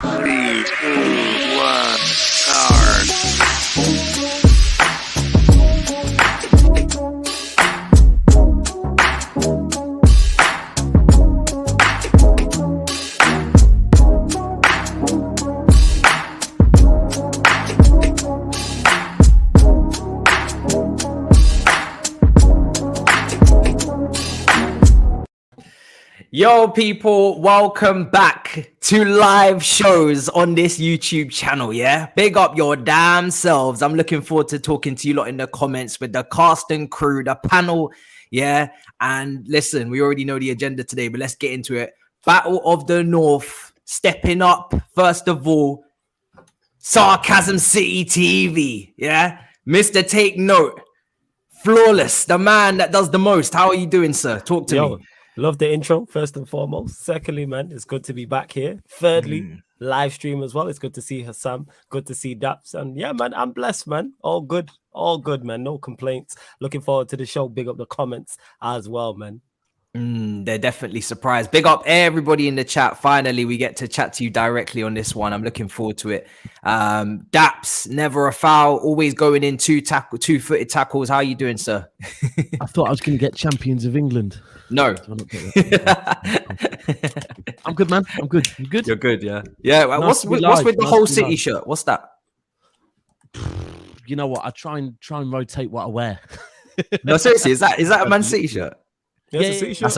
3, 2, 1, start. Yo, people, welcome back to live shows on this YouTube channel, yeah? Big up your damn selves. I'm looking forward to talking to you lot in the comments with the cast and crew, the panel, yeah? And listen, we already know the agenda today, but let's get into it. Battle of the North, stepping up, first of all, Sarcasm City TV, yeah? Mr. Take Note, Flawless, the man that does the most. How are you doing, sir? Talk to me. Love the intro, first and foremost. Secondly, man, it's good to be back here. Thirdly, live stream as well. It's good to see Husam. Good to see Daps. And yeah, man, I'm blessed, man. All good, man. No complaints. Looking forward to the show. Big up the comments as well, man. They're definitely surprised. Big up everybody in the chat. Finally, we get to chat to you directly on this one. I'm looking forward to it. Daps, never a foul, always going in two-footed tackles. How are you doing, sir? I thought I was going to get champions of England. No. I'm good, man. I'm good. You good? You're good, yeah. Yeah. Nice What's with the whole City shirt? What's that? You know what? I try and rotate what I wear. No, seriously, is that a Man City shirt? Yeah, it's a City shirt.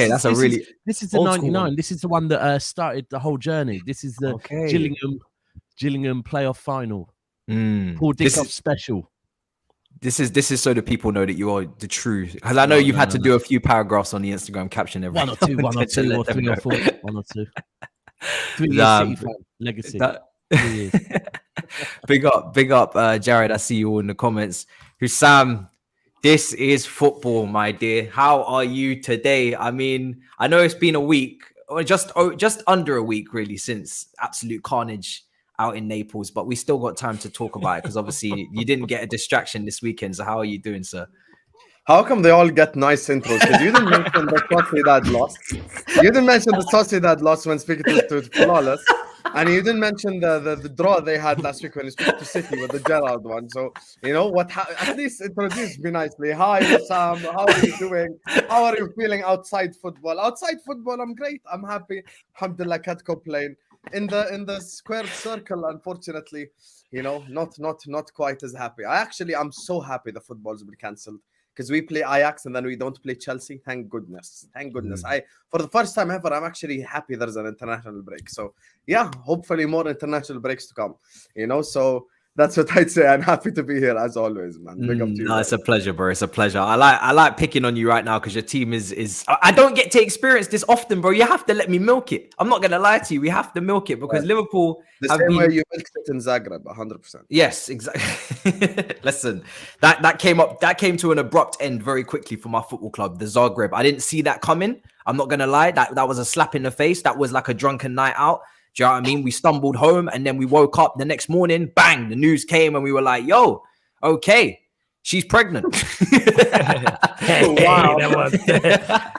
That's a really. This is the 99. This is the one that started the whole journey. This is the Gillingham playoff final. Paul Dickoff special. This is so that people know that you are the true. Because I know you've had to do a few paragraphs on the Instagram caption every one or two, or three or four, 1 or 2. 3 years City fan legacy. 3 years. Big up, Jared. I see you all in the comments. Husam, this is football, my dear. How are you today? I mean, I know it's been a week, or just under a week, really, since absolute carnage out in Naples, but we still got time to talk about it because obviously you didn't get a distraction this weekend. So how are you doing, sir? How come they all get nice intros? Because you didn't mention the Sociedad loss. You didn't mention the Sociedad loss when speaking to Flawless. And you didn't mention the draw they had last week when you spoke to City with the Gerrard one. So, you know, at least introduce me nicely. Hi, Sam. How are you doing? How are you feeling outside football? Outside football, I'm great. I'm happy. Alhamdulillah, can't complain. In the squared circle, unfortunately, you know, not quite as happy. I'm so happy the football's been cancelled because we play Ajax and then we don't play Chelsea. Thank goodness. For the first time ever, I'm actually happy there's an international break. So yeah, hopefully more international breaks to come. You know, so that's what I'd say. I'm happy to be here as always, man. Big up to you. No, it's a pleasure, bro. It's a pleasure. I like picking on you right now because your team is. I don't get to experience this often, bro. You have to let me milk it. I'm not gonna lie to you. We have to milk it because Liverpool. The same way you milked it in Zagreb, 100%. Yes, exactly. Listen, that came to an abrupt end very quickly for my football club, the Zagreb. I didn't see that coming. I'm not gonna lie. That was a slap in the face. That was like a drunken night out. Do you know what I mean? We stumbled home and then we woke up the next morning, bang, the news came and we were like, yo, okay, she's pregnant. Wow.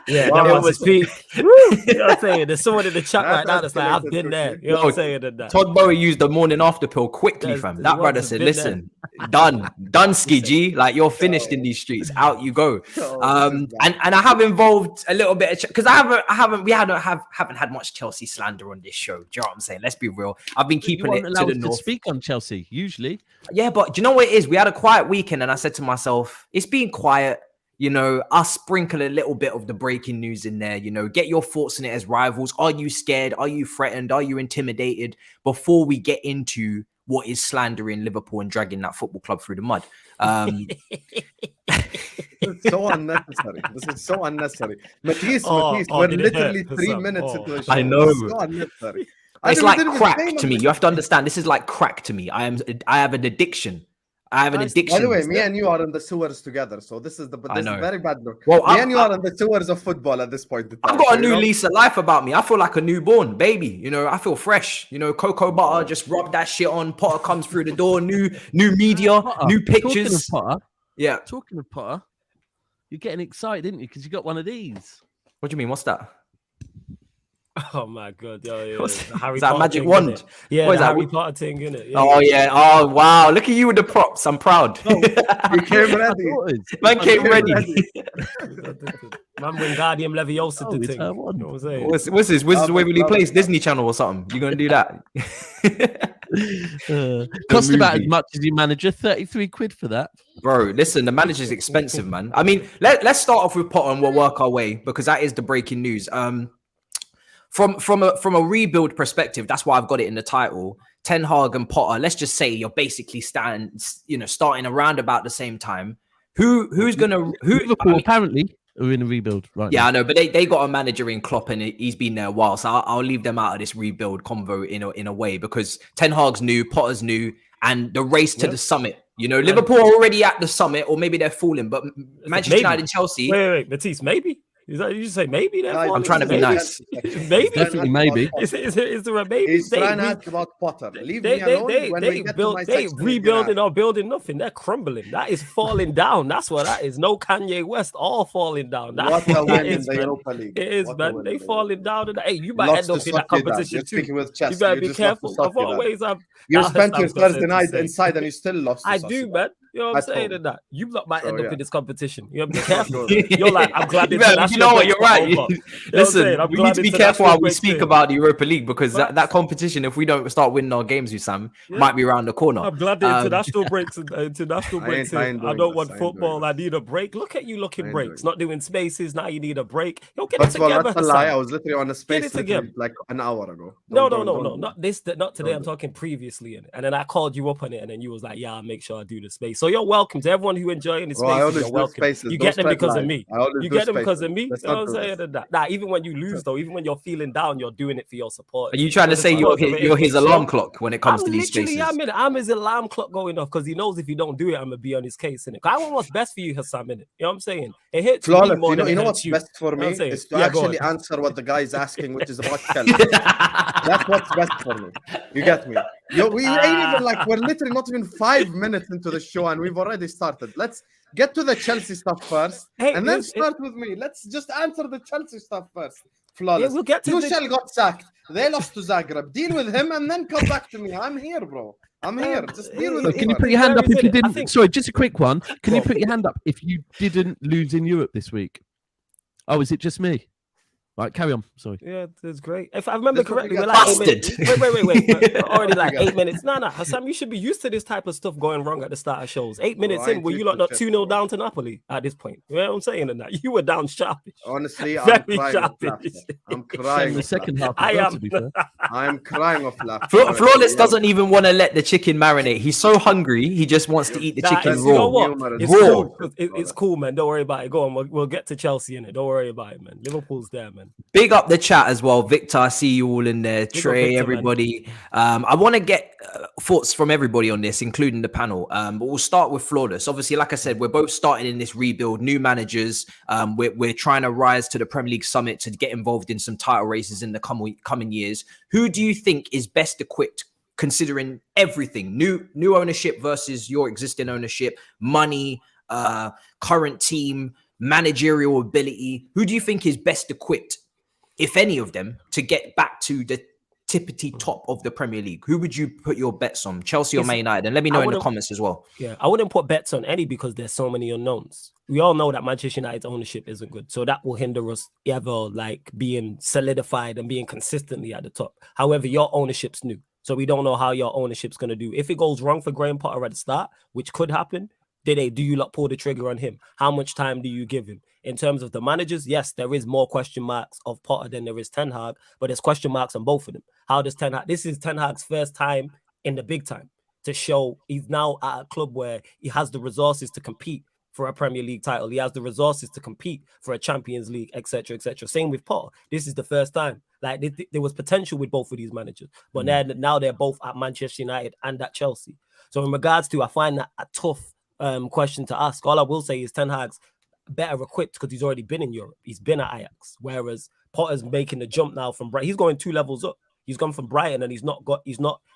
That was peak. You know what I'm saying? There's someone in the chat right now that's like, I've been there. You know what I'm saying? Todd Bowie used the morning after pill quickly, fam. That brother said, listen, done, Skidgy. Like, you're finished in these streets. Out you go. And I have involved a little bit because we haven't had much Chelsea slander on this show. Do you know what I'm saying? Let's be real. I've been keeping it to the north. Speak on Chelsea usually. Yeah, but do you know what it is? We had a quiet weekend and I said to myself, it's been quiet. You know, I'll sprinkle a little bit of the breaking news in there, you know, get your thoughts on it as rivals. Are you scared? Are you threatened? Are you intimidated? Before we get into what is slandering Liverpool and dragging that football club through the mud. It's so unnecessary. This is so unnecessary. Matisse, we're literally 3 minutes into the show. I know. It's so unnecessary. It's like crack to me. You have to understand, this is like crack to me. I have an addiction. I have an addiction. By the way, me and you are in the sewers together, so this is very bad look. Well, me and you are in the sewers of football at this point. I've got a new lease of life about me. I feel like a newborn baby. You know, I feel fresh. You know, cocoa butter, just rub that shit on. Potter comes through the door. New media, new pictures. Talking of Potter, you're getting excited, didn't you? Because you got one of these. What do you mean? What's that? Oh my god, yeah. What's The Harry is that, Potter magic thing, wand? innit? Yeah, What the is that? Harry Potter thing, innit? Yeah, Oh yeah. Oh wow. Look at you with the props. I'm proud. No, He came ready. Man came ready. Man, Wingardium Leviosa Oh, the it's thing. her You wand. know what I'm saying? What's this? Wizards of Love it, Waverly love Place it. Disney Channel or something? You gonna do that? Cost about as movie. much as your manager. 33 quid for that. Bro, listen, the manager's expensive, man. I mean, let's start off with Potter and we'll work our way because that is the breaking news. From a rebuild perspective, that's why I've got it in the title. Ten Hag and Potter. Let's just say you're basically starting around about the same time. Who's gonna Liverpool apparently are in a rebuild right now. Yeah, I know, but they got a manager in Klopp and he's been there a while, so I'll leave them out of this rebuild convo in a way because Ten Hag's new, Potter's new, and the race to the summit. Liverpool are already at the summit, or maybe they're falling, but Manchester United and Chelsea. Wait, Matisse, maybe. Is that you say maybe? I'm trying to be nice. Maybe, Definitely maybe. Is there a maybe? He's trying to ask about Potter. Leave me alone. When we get to my they section, rebuilding or building nothing. They're crumbling. That is falling down. That's what that is. No Kanye West, all falling down. What a win in is, the man. Europa League. It is, What a man. win They in the falling Europa down. Hey, you might Lost end up to in that Sociedad. competition You're too. speaking with chess. You better You be just lost to careful. I've Sociedad. always You Nah, spent your Husam's got Thursday something to night say. inside and you still lost. I do, man. You know what I'm At saying? home. And that you lot might So, end up yeah. in this competition. You have to be careful. Sure. You're like, I'm glad You international know what? breaks You're are right. over. You know what I'm Listen, saying? I'm we glad need to be international careful how we breaks speak in. about the Europa League because But- that competition, if we don't start winning our games, Sam, Yeah. might be around the corner. I'm glad the international breaks. International I breaks. ain't- I ain't I doing don't this. want I ain't doing football. this. I need a break. Look at you I looking ain't breaks, doing not doing spaces. Now you need a break. Yo, get it First of all, together. that's a lie. I Hassan. was literally on a space together. like an hour ago. No, Don't- not this. Not today. Don't I'm do it. talking previously, and then I called you up on it, and then you was like, "Yeah, I'll make sure I do the space." So you're welcome to everyone who enjoying the Bro, I spaces. always You're do welcome. spaces. You Don't get them spread because of lies. me. I always You do get them because spaces. of me. Let's You know not what I'm do saying? this. That. Nah, even when you lose, though, even when you're feeling down, you're doing it for your support. Are you trying to say you're his alarm clock when it comes to these spaces? I'm his alarm clock going off because he knows if you don't do it, I'm gonna be on his case in it. I want what's best for you, Husam, innit? You know what I'm saying? It hits me Flawless. more than You know it what's hurts you. best for You know me what I'm saying? is to Yeah, go actually on. answer what the guy is asking, which is about Chelsea. That's what's best for me. You get me? We ain't even like we're literally not even 5 minutes into the show and we've already started. Let's get to the Chelsea stuff first, and then start with me. Let's just answer the Chelsea stuff first. Flawless. We'll get to Tuchel got sacked. They lost to Zagreb. Deal with him and then come back to me. I'm here, bro. I'm here. Just deal with So it. can you first. put your hand up if you I didn't? think- Sorry, just a quick one. Can you put your hand up if you didn't lose in Europe this week? Oh, is it just me? Right, carry on. Sorry. Yeah, it's great. If I remember That's what we correctly, we're got. like 8 minutes. Wait. We're already like Yeah. 8 minutes. No, Husam, you should be used to this type of stuff going wrong at the start of shows. 8 minutes I in, were ain't you used lot to not shit, 2-0 bro. down to Napoli at this point? You know what I'm saying? And that you were down sharpish. Honestly, I'm Very crying of sharpish. laughter. I'm In crying the of second laughter. half, I as well, am. to be fair. I'm crying of laughter. Flawless doesn't even want to let the chicken marinate. He's so hungry, he just wants to eat the Nah, chicken you know raw. what? Humor is It's raw. cool. It's cool, man. Don't worry about it. Go on. We'll get to Chelsea in it. Don't worry about it, man. Liverpool's there, man. Big up the chat as well, Victor. I see you all in there. up Trey, Victor, everybody. I want to get thoughts from everybody on this, including the panel. But we'll start with Flawless. Obviously, like I said, we're both starting in this rebuild. New managers. We're trying to rise to the Premier League summit to get involved in some title races in the coming years. Who do you think is best equipped, considering everything? New ownership versus your existing ownership, money, current team, managerial ability. Who do you think is best equipped, if any of them, to get back to the tippity top of the Premier League? Who would you put your bets on, Chelsea or Man United? And let me know in the comments as well. Yeah, I wouldn't put bets on any because there's so many unknowns. We all know that Manchester United's ownership isn't good, so that will hinder us ever like being solidified and being consistently at the top. However, your ownership's new, so we don't know how your ownership's going to do. If it goes wrong for Graham Potter at the start, which could happen, do you lot pull the trigger on him? How much time do you give him? In terms of the managers, yes, there is more question marks of Potter than there is Ten Hag, but there's question marks on both of them. How does Ten Hag? This is Ten Hag's first time in the big time to show he's now at a club where he has the resources to compete for a Premier League title. He has the resources to compete for a Champions League, etc., etc. Same with Potter. This is the first time. Like there was potential with both of these managers, but now they're both at Manchester United and at Chelsea. So in regards to, I find that a tough question to ask. All I will say is Ten Hag's better equipped because he's already been in Europe. He's been at Ajax, whereas Potter's making the jump now from Brighton. He's going 2 levels up. He's gone from Brighton and he's not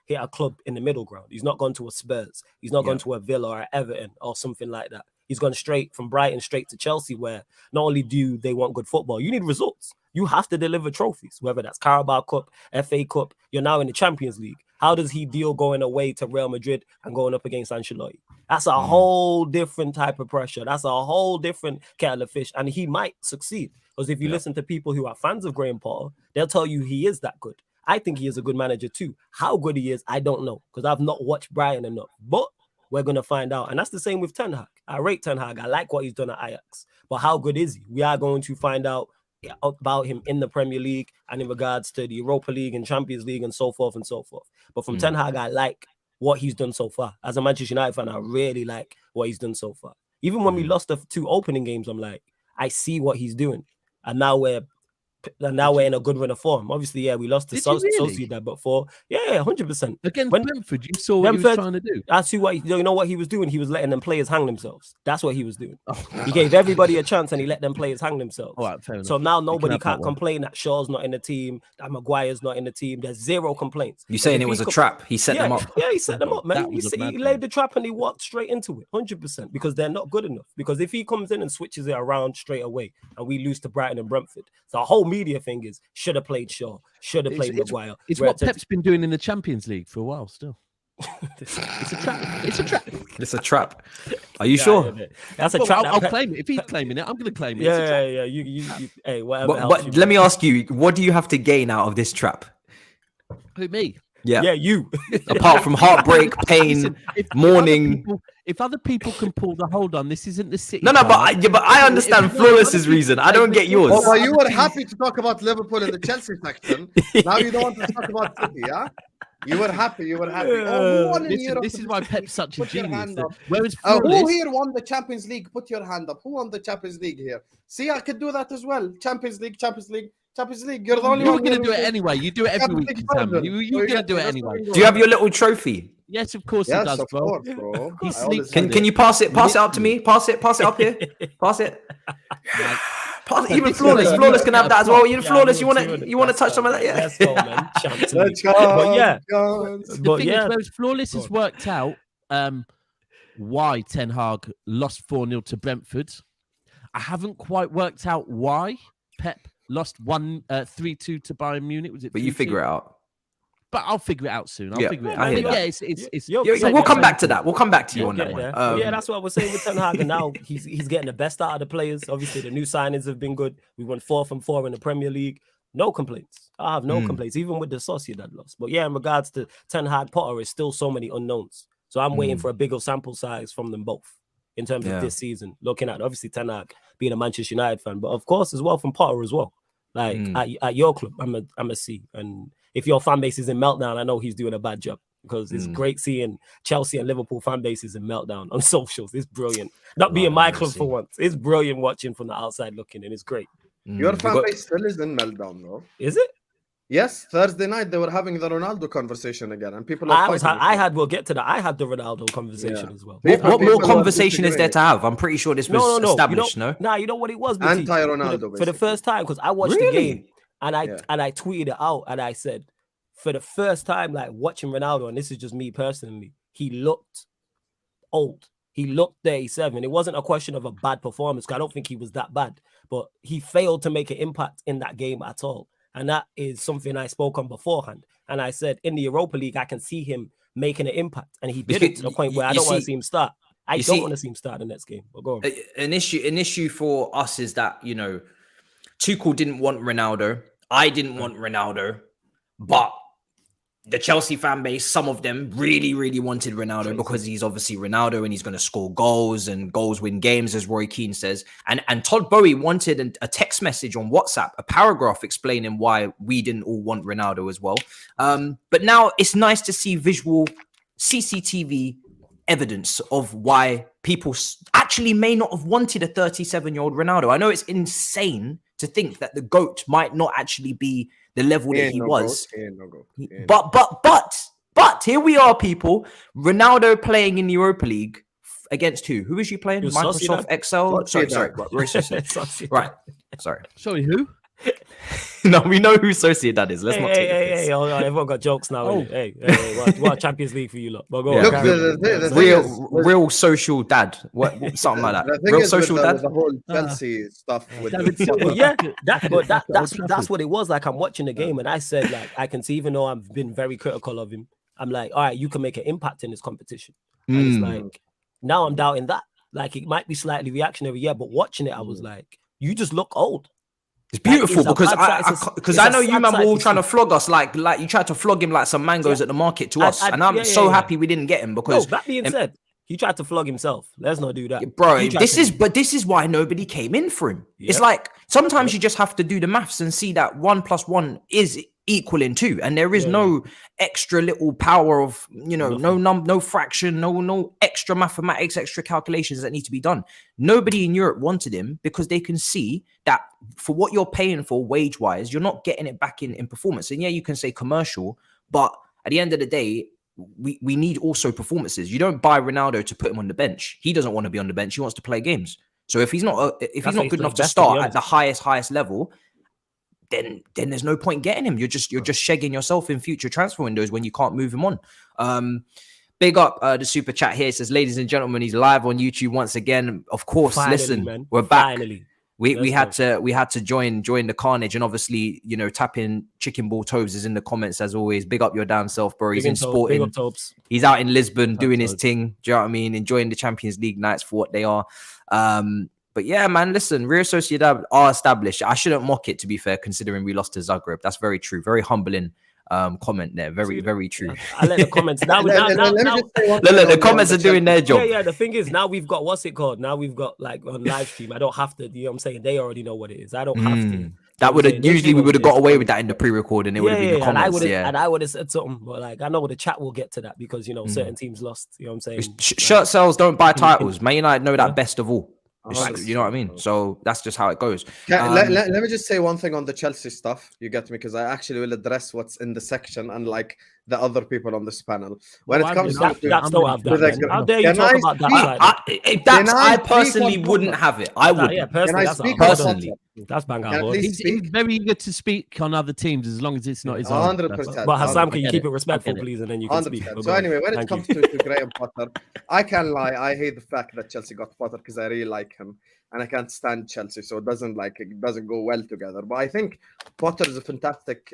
hit a club in the middle ground. He's not gone to a Spurs. He's not gone to a Villa or Everton or something like that. He's gone straight from Brighton straight to Chelsea, where not only do they want good football, you need results. You have to deliver trophies, whether that's Carabao Cup, FA Cup. You're now in the Champions League. How does he deal going away to Real Madrid and going up against Ancelotti? That's a whole different type of pressure. That's a whole different kettle of fish. And he might succeed. Because if you listen to people who are fans of Graham Potter, they'll tell you he is that good. I think he is a good manager too. How good he is, I don't know. Because I've not watched Brian enough. But we're going to find out. And that's the same with Ten Hag. I rate Ten Hag. I like what he's done at Ajax. But how good is he? We are going to find out about him in the Premier League and in regards to the Europa League and Champions League and so forth and so forth. But from Ten Hag, I like what he's done so far. As a Manchester United fan, I really like what he's done so far. Even when we lost the 2 opening games, I'm like, I see what he's doing. And now we're in a good run of form. Obviously, yeah, we lost to Sociedad before. Yeah, 100%. Against Brentford, you saw what he was trying to do. I see what you know what he was doing. He was letting them players hang themselves. That's what he was doing. He gave everybody a chance and he let them players hang themselves. Right, fair so enough. now nobody can't complain that Shaw's not in the team, that Maguire's not in the team. There's 0 complaints. You saying it was a trap? He set them up. Yeah, he set them up, man. He laid the trap and he walked straight into it, 100%, because they're not good enough. Because if he comes in and switches it around straight away and we lose to Brighton and Brentford, the whole media thing is should have played Shaw, should have played Maguire. It's what Pep's been doing in the Champions League for a while still. It's a trap. It's a trap. It's a trap. Are you sure? Yeah. That's a trap. I'll claim it. If he's claiming it, I'm going to claim it. Yeah. You hey, whatever. But let me ask you, what do you have to gain out of this trap? Who, me? Yeah, you. Apart from heartbreak, pain, mourning. If other people can pull the hold on, this isn't the City. No, but I understand Flawless's reason. I don't get yours. Well, you were happy to talk about Liverpool in the Chelsea section. Now you don't want to talk about City, yeah? You were happy. This is why Pep's such a genius. Whereas who here won the Champions League? Put your hand up. Who won the Champions League here? See, I could do that as well. Champions League. You're the only one. You're going to do it anyway. You do it every week, Sam. You're going to do it anyway. Do you have your little trophy? Yes, of course he does, bro. Can you pass it up to me? Pass it up here. Pass it. Even Flawless can have that as well. Even Flawless, you want to touch some of that? Yeah. Let's go, man. But yeah, whereas Flawless has worked out why Ten Hag lost 4-0 to Brentford. I haven't quite worked out why Pep lost 3-2 to Bayern Munich. Was it? But you figure it out. But I'll figure it out soon. We'll come back to that. We'll come back to you on that one. Yeah, that's what I was saying with Ten Hag. And now he's getting the best out of the players. Obviously, the new signings have been good. We won 4 from 4 in the Premier League. No complaints. I have no complaints, even with the Sociedad loss. But yeah, in regards to Ten Hag, Potter, is still so many unknowns. So I'm waiting for a bigger sample size from them both in terms of this season. Looking at obviously Ten Hag being a Manchester United fan, but of course as well from Potter as well. Like at your club, I'm a C. And if your fan base is in meltdown, I know he's doing a bad job because it's great seeing Chelsea and Liverpool fan bases in meltdown on socials. It's brilliant. Not being my club for once. It's brilliant watching from the outside looking, and it's great. Your fan base still is in meltdown, though. Is it? Yes, Thursday night they were having the Ronaldo conversation again, and people. We'll get to that. I had the Ronaldo conversation as well. What more conversation is there to have? I'm pretty sure this was established. You know what it was? Anti-Ronaldo for the first time, because I watched the game and I tweeted it out and I said, for the first time, like watching Ronaldo, and this is just me personally, he looked old. He looked 37. It wasn't a question of a bad performance, because I don't think he was that bad, but he failed to make an impact in that game at all. And that is something I spoke on beforehand. And I said, in the Europa League, I can see him making an impact. And he did it to the point where I don't want to see him start. I don't want to see him start the next game. But go on. An issue for us is that, Tuchel didn't want Ronaldo. I didn't want Ronaldo. But the Chelsea fan base, some of them really, really wanted Ronaldo because he's obviously Ronaldo and he's going to score goals and goals win games, as Roy Keane says. And Todd Bowie wanted a text message on WhatsApp, a paragraph explaining why we didn't all want Ronaldo as well. But now it's nice to see visual CCTV evidence of why people actually may not have wanted a 37-year-old Ronaldo. I know it's insane to think that the GOAT might not actually be the level that he was. But here we are, people. Ronaldo playing in the Europa League against who? Who was you playing? Microsoft Excel? Sorry. Right. Sorry. Sorry, who? No, we know who Sociedad is. Let's not take the piss. Hey, everyone got jokes now. Oh. Hey, what Champions League for you lot? But go Yeah. on, Look, carry on. the thing is, Real social dad. What something like that. the thing Real is with social the, dad. with the whole Chelsea stuff with David the Silva. But yeah, Back at that's Old Trafford. what it was. Like, I'm watching the game and I said, like, I can see, even though I've been very critical of him, I'm like, all right, you can make an impact in this competition. And it's like, now I'm doubting that. Like, it might be slightly reactionary, yeah, but watching it, I was like, you just look old. It's beautiful That is a because bad sight. because It's I a know you sad man were sight all to trying to see. flog us like you tried to flog him like some mangoes Yeah. at the market to us, and I'm yeah, so yeah. happy we didn't get him No, because that being said, he tried to flog himself. Let's not do that. bro, He tried this to- is why nobody came in for him. It's Yep. like sometimes you just have to do the maths and see that 1 + 1 is equaling 2, and there is no extra little power of no fraction, no extra mathematics, extra calculations that need to be done. Nobody in Europe wanted him because they can see that for what you're paying for wage wise, you're not getting it back in performance. And yeah, you can say commercial, but at the end of the day, we need also performances. You don't buy Ronaldo to put him on the bench. He doesn't want to be on the bench. He wants to play games. So if he's not good enough to start at the highest level, then there's no point getting him. You're just shegging yourself in future transfer windows when you can't move him on. Big up the super chat here. It says, ladies and gentlemen, he's live on YouTube once again. Of course, Finally, listen, man. we're back. Finally. We had to join the carnage, and obviously, tapping chicken ball toes is in the comments as always. Big up your damn self, bro. He's in sporting. Big up Tobes. He's out in Lisbon doing his Toes. thing. Do you know what I mean? Enjoying the Champions League nights for what they are. But yeah, man, listen, Real Sociedad are established. I shouldn't mock it, to be fair, considering we lost to Zagreb. That's very true. Very humbling comment there. Very, very true. I let the comments now. Let me just say one Look, thing the on comments are doing their job. Yeah. The thing is, now we've got what's it called? Now we've got like on live stream. I don't have to. You know what I'm saying? They already know what it is. I don't have to. That would have They usually do we what would have it is. got away with that in the pre-record, and it would have been the comments. and I would have said something, but like I know the chat will get to that because certain teams lost. You know what I'm saying? Shirt sales don't buy titles. Man United know that best of all. It's like, Yes. you know what I mean? So that's just how it goes. Let me just say one thing on the Chelsea stuff. You get me? Because I actually will address what's in the section, unlike the other people on this panel. When Well, it comes I'm- to That's don't have that. with man. a- How dare you Can talk I about that? speak? Like that? I Can I personally speak on wouldn't Potter? have it. I would. Yeah, Can personally, I that's speak our on Personally. Potter? That's bang Can I out. please He's speak? very eager to speak on other teams as long as it's not his own. 100%. But Hassam, can you get keep it. it respectful, I get it. please, and then you can speak. 100%. But So go on. anyway, when it Thank comes you. to Graham Potter, I can't lie. I hate the fact that Chelsea got Potter because I really like him, and I can't stand Chelsea, so it doesn't go well together. But I think Potter is a fantastic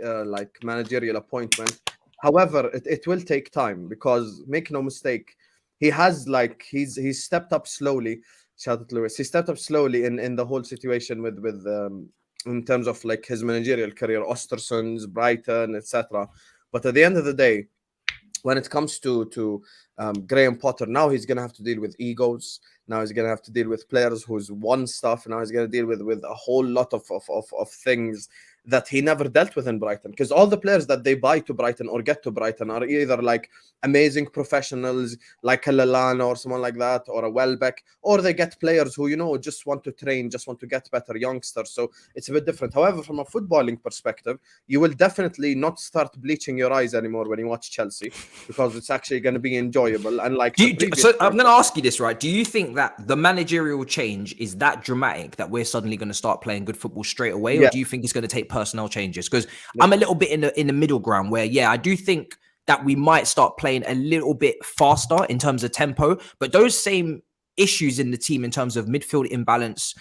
managerial appointment. However, it will take time because make no mistake, he has he's stepped up slowly. Shout out to Lewis. He stepped up slowly in the whole situation with in terms of like his managerial career, Ostersund's, Brighton, etc. But at the end of the day, when it comes to Graham Potter, now he's gonna have to deal with egos. Now he's gonna have to deal with players who's won stuff. Now he's gonna deal with a whole lot of things that he never dealt with in Brighton. Because all the players that they buy to Brighton or get to Brighton are either like amazing professionals, like a Lallana or someone like that, or a Welbeck, or they get players who just want to train, just want to get better, youngsters. So it's a bit different. However, from a footballing perspective, you will definitely not start bleaching your eyes anymore when you watch Chelsea because it's actually going to be enjoyable. And like, So I'm going to ask you this, right? Do you think that the managerial change is that dramatic that we're suddenly going to start playing good football straight away, or do you think it's going to take personnel changes? Because I'm a little bit in the middle ground where, I do think that we might start playing a little bit faster in terms of tempo, but those same issues in the team in terms of midfield imbalance,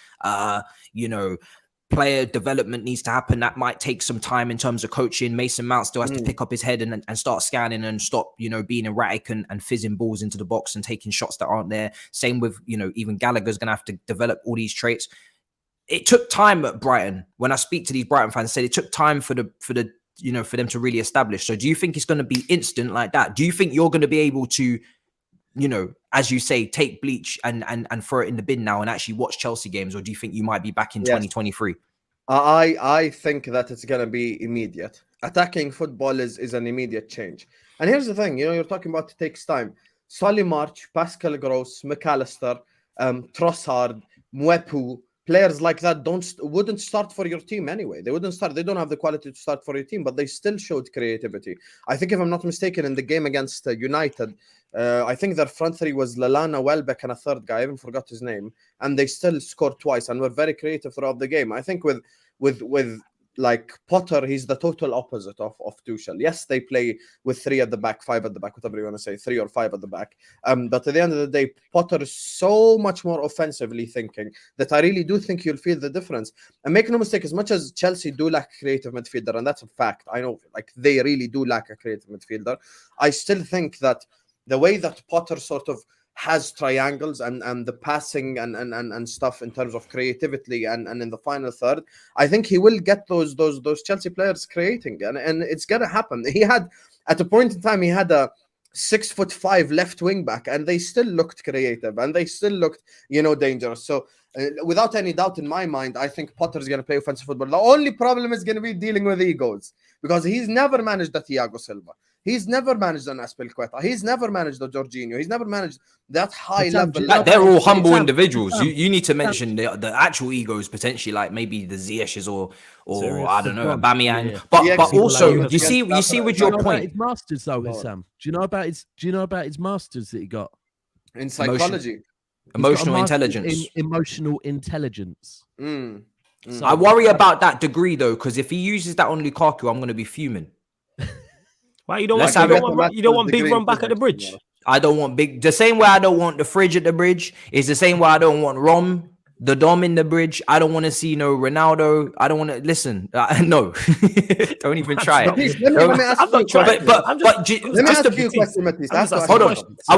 player development needs to happen. That might take some time in terms of coaching. Mason Mount still has to pick up his head and start scanning and stop, being erratic and fizzing balls into the box and taking shots that aren't there. Same with, even Gallagher's going to have to develop all these traits. It took time at Brighton. When I speak to these Brighton fans, said it took time for them to really establish. So do you think it's going to be instant like that? Do you think you're going to be able to, as you say, take bleach and throw it in the bin now and actually watch Chelsea games? Or do you think you might be back in 2023? I think that it's going to be immediate. Attacking football is an immediate change. And here's the thing, you're talking about it takes time. Solly March, Pascal Gross, McAllister, Trossard, Mwepu, players like that wouldn't start for your team anyway. They wouldn't start. They don't have the quality to start for your team, but they still showed creativity. I think, if I'm not mistaken, in the game against United, I think their front three was Lallana, Welbeck, and a third guy. I even forgot his name. And they still scored twice and were very creative throughout the game. I think with like Potter, he's the total opposite of Tuchel. Yes, they play with 3 at the back, 5 at the back, whatever you want to say, 3 or 5 at the back. But at the end of the day, Potter is so much more offensively thinking that I really do think you'll feel the difference. And make no mistake, as much as Chelsea do lack a creative midfielder, and that's a fact, I know, like they really do lack a creative midfielder, I still think that the way that Potter sort of has triangles and the passing and stuff in terms of creativity and in the final third, I think he will get those Chelsea players creating, and it's gonna happen. He had at a point in time he had a 6'5" left wing back, and they still looked creative and they still looked, dangerous. So without any doubt in my mind, I think Potter's going to play offensive football. The only problem is going to be dealing with egos, because he's never managed a Thiago Silva. He's never managed an Aspilicueta. He's never managed a Jorginho. He's never managed that high level. Like, they're all humble individuals. You need to mention the actual egos, potentially, like maybe the Ziyech's or I don't know, Aubameyang. Yeah. But also, like you see with your point. His masters though, Husam. Do you know about his masters that he got In psychology. Emotional intelligence. Emotional intelligence. So I worry about that degree though, because if he uses that on Lukaku, I'm going to be fuming. Why you don't want big run back at the bridge? I don't want big. The same way I don't want the fridge at the bridge is the same way I don't want the Dom in the bridge. I don't want to see no Ronaldo. I don't want to listen. No, don't even try it. Let me ask you a question, Matisse. Hold on. I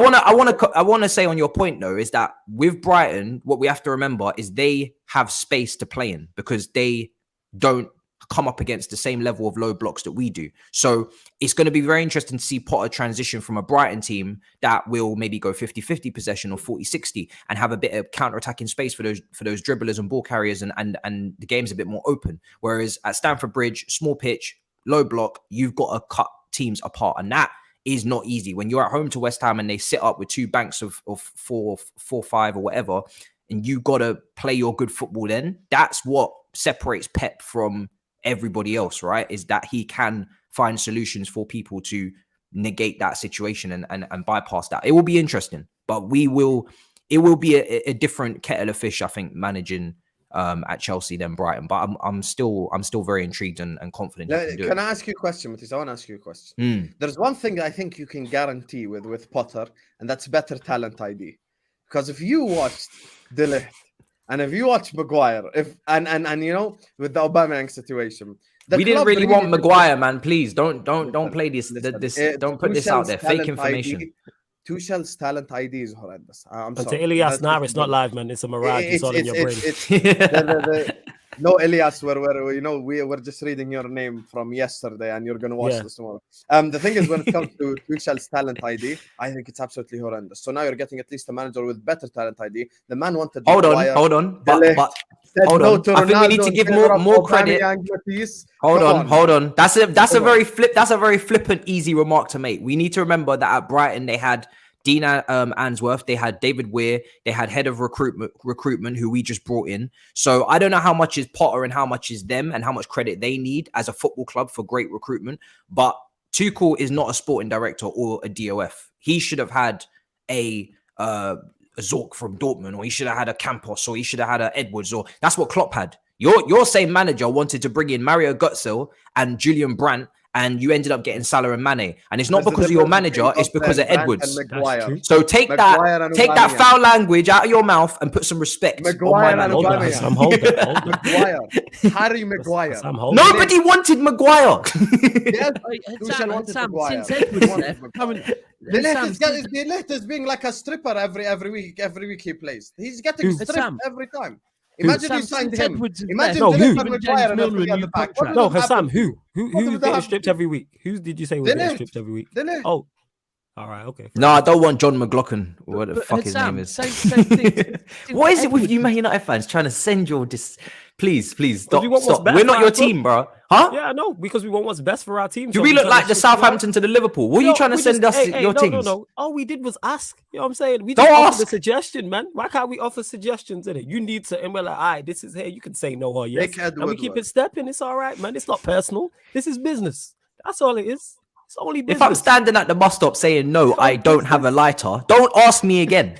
want to say on your point though is that with Brighton, what we have to remember is they have space to play in because they don't come up against the same level of low blocks that we do. So it's going to be very interesting to see Potter transition from a Brighton team that will maybe go 50-50 possession or 40-60 and have a bit of counter-attacking space for those dribblers and ball carriers, and the game's a bit more open. Whereas at Stamford Bridge, small pitch, low block, you've got to cut teams apart, and that is not easy. When you're at home to West Ham and they sit up with 2 banks of 4-5 or whatever, and you got to play your good football, then that's what separates Pep from everybody else, right? Is that he can find solutions for people to negate that situation and bypass that. It will be interesting, but it will be a different kettle of fish, I think, managing at Chelsea than Brighton. But I'm still very intrigued and confident. Can I ask you a question, Matisse? I want to ask you a question. There's one thing I think you can guarantee with Potter, and that's better talent ID. Because if you watched De Ligt, and if you watch Maguire, and with the Aubameyang situation, we didn't really want Maguire, man. Please don't play this. Don't put this out there. Fake information. Tuchel's talent ID is horrendous. I'm sorry. To Ilias, it's not live, man. It's a mirage. It's all in your brain. No, Elias, we're just reading your name from yesterday, and you're gonna watch this tomorrow. The thing is, when it comes to Tuchel's talent ID, I think it's absolutely horrendous. So now you're getting at least a manager with better talent ID. The man wanted. Hold on. But hold on. I think we need to give more credit. Hold on. That's a very flippant, easy remark to make. We need to remember that at Brighton they had Dean Answorth, they had David Weir, they had head of recruitment who we just brought in. So I don't know how much is Potter and how much is them and how much credit they need as a football club for great recruitment. But Tuchel is not a sporting director or a DOF. He should have had a Zorc from Dortmund, or he should have had a Campos, or he should have had a Edwards, or that's what Klopp had. Your same manager wanted to bring in Mario Götze and Julian Brandt, and you ended up getting Salah and Mane. And it's not because of your manager, it's because of Edwards. So take that foul language out of your mouth and put some respect Maguire on my manager. I'm holding. Maguire. Harry Maguire. Nobody wanted Maguire. Yes, Since Edwards left, De Ligt is being like a stripper every week he plays. He's getting stripped every time. Imagine you signed him. Imagine Maguire at the back. No, Husam, who's getting stripped every week? Who did you say was getting stripped every week? Oh, all right, okay. No, I don't want John McLaughlin. What the fuck his name is. Same thing. What is it with you Man United fans trying to send your Please, stop. We're not your team, bro. Huh? Yeah, I know, because we want what's best for our team. Do we look like the Southampton to the Liverpool? What are you trying to send us your teams? No. All we did was ask. You know what I'm saying? We just offered a suggestion, man. Why can't we offer suggestions in it? You need to, and we're like, all right, this is here. You can say no or yes. And we keep it stepping. It's all right, man. It's not personal. This is business. That's all it is. It's only If I'm business. standing at the bus stop saying no, I don't have a lighter, don't ask me again.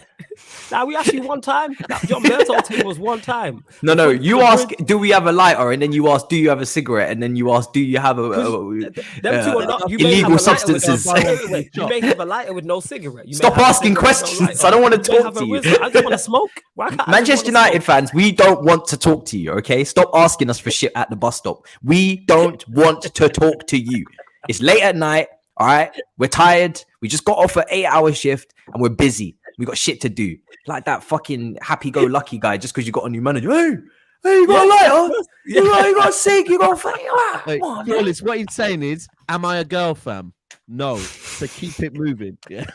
Now we actually one time. That John Berto team was one time. No, you ask, do we have a lighter? And then you ask, do you have a cigarette? And then you ask, do you have Them two are not. You may illegal have a lighter substances? wait. You may have a lighter with no cigarette. You may Stop have a asking cigarette with no questions. lighter. I don't want to You may talk have a to you. whiz. I just want to smoke. Why can't I just Manchester wanna United smoke? fans, we don't want to talk to you, okay? Stop asking us for shit at the bus stop. We don't want to talk to you. It's late at night, all right? We're tired. We just got off an 8-hour shift and we're busy. We got shit to do. Like that fucking happy-go-lucky guy just because you got a new manager. Hey, you got a lighter? You got a cig? You got a fucking... Wait, Flawless, what he's saying is, am I a girl, fam? No. So keep it moving. Yeah.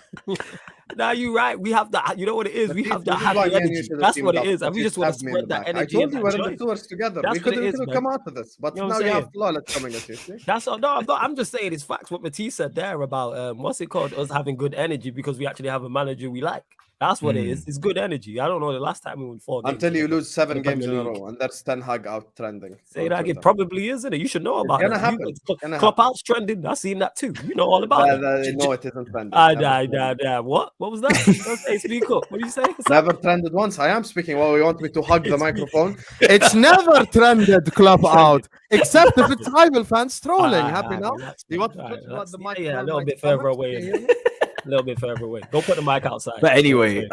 Now you're right. We have that. You know what it is? We have that This is why happy me and you energy. should have That's teamed what it up, is. but And we you just want to stabbed me in spread the that back. energy. I told you and we're that in the joy. tours together. That's We what could it is, have man. come out of this, but You know what now I'm you have saying? flawless coming at you. See? That's all. No, I'm just saying it's facts. What Matisse said there about what's it called? Us having good energy because we actually have a manager we like. That's what it is. It's good energy. I don't know the last time we won 4 games. Until you lose 7 the games in Premier a League. row, and that's Ten Hag out trending. Say that again. Probably isn't it? You should know about gonna it. happen. Gonna Clubhouse trending. I seen that too. You know all about it. No, it isn't trending. What? What was that? Hey, speak up. What did you say? Never trended once. I am speaking. Well, you want me to hug the microphone? It's never trended club out, except if it's rival fans trolling. Happy now? You want to put the mic? Yeah, a little bit further away. A little bit further away. Go put the mic outside. But anyway,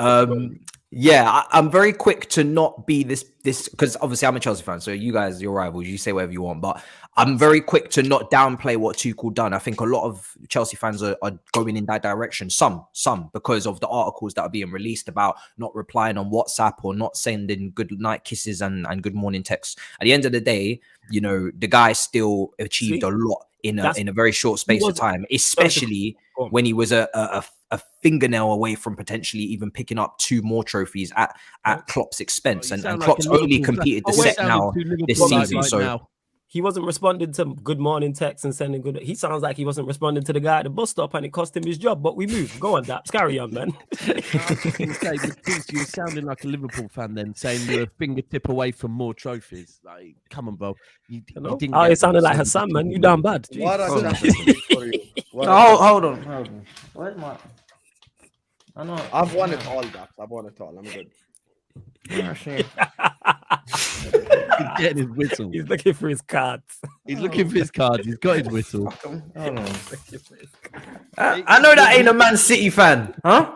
yeah, I'm very quick to not be this because obviously I'm a Chelsea fan, so you guys, your rivals, you say whatever you want, but I'm very quick to not downplay what Tuchel done. I think a lot of Chelsea fans are going in that direction. Some because of the articles that are being released about not replying on WhatsApp or not sending good night kisses and good morning texts. At the end of the day, you know, the guy still achieved a lot in a very short space of time, especially when he was a fingernail away from potentially even picking up 2 more trophies at Klopp's expense. And Klopp's only competed the set now this season. So he wasn't responding to good morning texts and sending good. He sounds like he wasn't responding to the guy at the bus stop, and it cost him his job. But we moved. Go on, Daps. Carry on, man. You're sounding like a Liverpool fan then, saying you're a fingertip away from more trophies. Like, come on, bro. You didn't. Oh, it sounded like Husam, man. You damn bad. What a championship for you. hold on. Where's my? I know. I've won it all, Daps. I've won it all. I'm good. He's getting his whistle. He's looking for his cards. He's looking for his cards. He's got his whistle. I know that ain't a Man City fan, huh?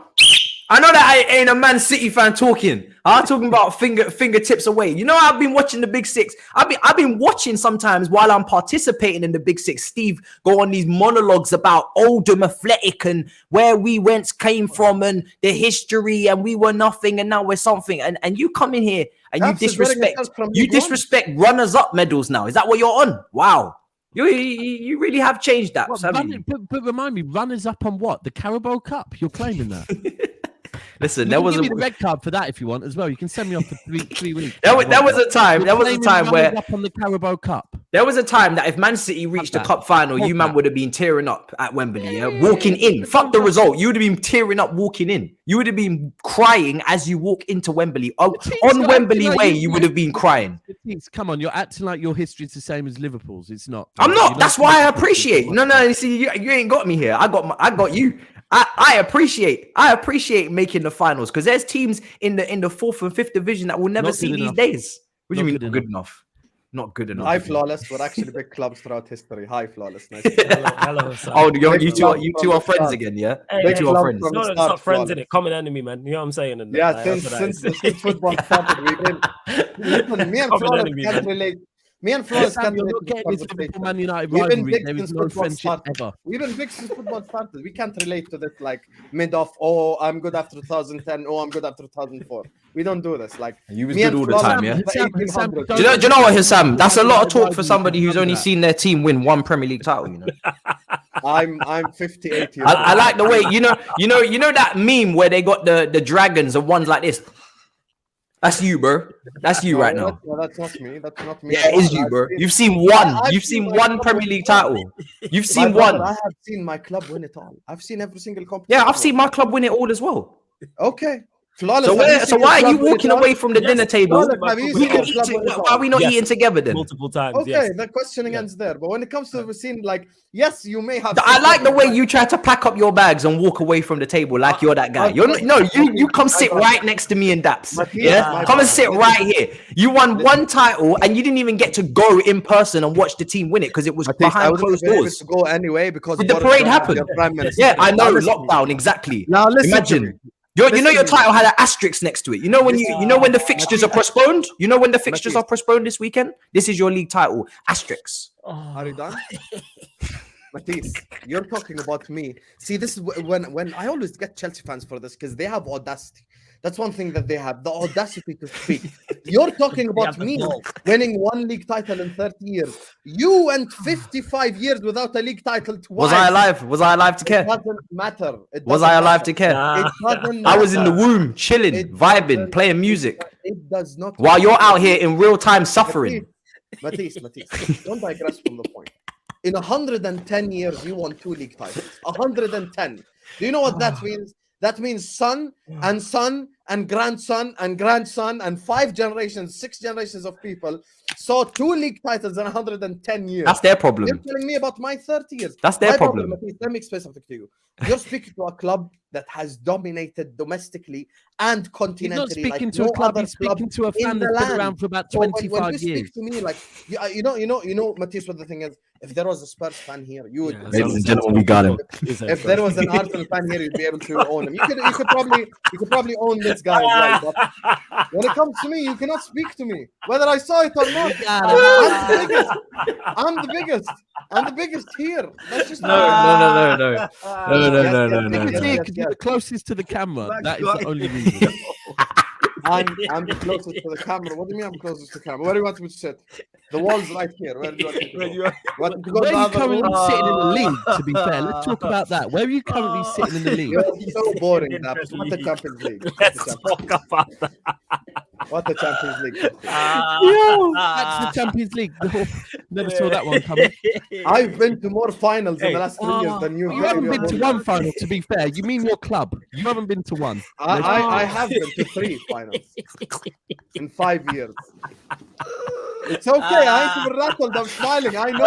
I know that ain't a Man City fan talking. I'm talking about fingertips away. You know, I've been watching the Big Six. I've been watching sometimes while I'm participating in the Big Six. Steve go on these monologues about Oldham Athletic and where we came from and the history, and we were nothing and now we're something. And you come in here and you disrespect runners-up medals now. Is that what you're on? Wow. You really have changed that. But remind me, runners up on what? The Carabao Cup? You're claiming that? Listen, there was a red card for that if you want as well. You can send me off for three weeks. There was a time where up on the Carabao Cup. There was a time that if Man City reached the cup final, you man would have been tearing up at Wembley, walking in. Fuck the result. You would have been tearing up walking in. You would have been crying as you walk into Wembley. On Wembley Way, you would have been crying. Come on, you're acting like your history is the same as Liverpool's. It's not. I'm not. That's why I appreciate. No. You see, you ain't got me here. I got you. I appreciate making the finals because there's teams in the 4th and 5th division that will never see these days. What do you mean good enough? Not good enough. High flawless. We're actually big clubs throughout history. High flawless. Nice. Hello. Oh, you two are friends again, yeah? Hey, you are friends. No, it's not friends in it. Common enemy, man. You know what I'm saying? And yeah, since football started, we've been. Listen, me and Flawless can't relate. Me and Flawless can't relate. Man United rivalry. There is no friendship ever. We've been big since football started. We can't relate to this like mid of. Oh, I'm good after 2010. Oh, I'm good after 2004. We don't do this. Like you was good all the time, yeah. Do you know what, Husam? That's a lot of talk for somebody who's only seen their team win 1 Premier League title. You know. I'm 58 years. I like the way you know that meme where they got the dragons and ones like this. That's you, bro. That's you right now. That's not me. That's not me. Yeah, it is you, bro. You've seen one. You've seen one Premier League title. You've seen one. I have seen my club win it all. I've seen every single competition. Yeah, I've seen my club win it all as well. Okay. Flawless. So, have you seen why your are you club win walking it all? away from the dinner table? Flawless, have you We seen can your eat club win it why all? are we not Yes. eating together then? multiple times. Okay, Yes. the questioning Yeah. ends there. But when it comes to the scene, like, yes, you may have. I like the way something you try to pack up your bags and walk away from the table like you're that guy. I've You're got- no, you come my sit brother. right next to me and Daps. Matthias, Yeah, my come and brother. sit right here. You won one title and you didn't even get to go in person and watch the team win it because it was Matisse, I behind wouldn't have closed been able doors. to go anyway because Did the Boris parade Johnson, happen? your prime minister. Yeah, I know, Now listen to me. lockdown, exactly. Now listen to me. Imagine. You know your Listen to me. title had an asterisk next to it. You know when you know when the fixtures are postponed. You know when the fixtures are postponed this weekend. This is your league title asterisk. Are you done? Matisse, you're talking about me. See, this is when I always get Chelsea fans for this because they have audacity. That's one thing that they have, the audacity to speak. You're talking about me winning one league title in 30 years. You went 55 years without a league title twice. Was I alive? Was I alive to care? It doesn't matter. Was I alive to care? Nah. It doesn't I was in the matter. womb, chilling, It vibing, doesn't- playing music, It does not. while you're matter. out here in real time suffering. Matisse, don't digress from the point. In 110 years, you won 2 league titles. 110. Do you know what that means? That means son and grandson and grandson and 5 generations, 6 generations of people saw 2 league titles in 110 years. That's their You're problem. telling me about my 30 years. That's their My problem. Matisse, let me explain something to you. You're speaking to a club that has dominated domestically and He's continentally. not speaking like to no a club. other He's speaking to a in fan the that's been land. around for about So when 25 you years. speak to me, like you know, Matisse, what the thing is, if there was a Spurs fan here, you would. Ladies and gentlemen, we got him. If there was an Arsenal fan here, you'd be able to own him. You could probably own this guy as well. But when it comes to me, you cannot speak to me, whether I saw it or not. I'm the biggest. I'm the biggest here. That's just No. You're the closest to the camera. That is the only reason. I'm the closest to the camera. What do you mean I'm closest to the camera? Where do you want me to sit? The wall's right here. Where do you want me to go? Want me to go Where to are you the other currently room? sitting in the league, to be fair? Let's talk about that. Where are you currently sitting in the league? You're so boring, Daps. What the Champions League? Let's talk about that. What the Champions League? That's the Champions League. Never saw that one coming. I've been to more finals in the last 3 years than you. You haven't been to one final, to be fair. You mean your club? You haven't been to one. I have been to 3 finals in 5 years. It's okay. I ain't even rattled. I'm smiling. I know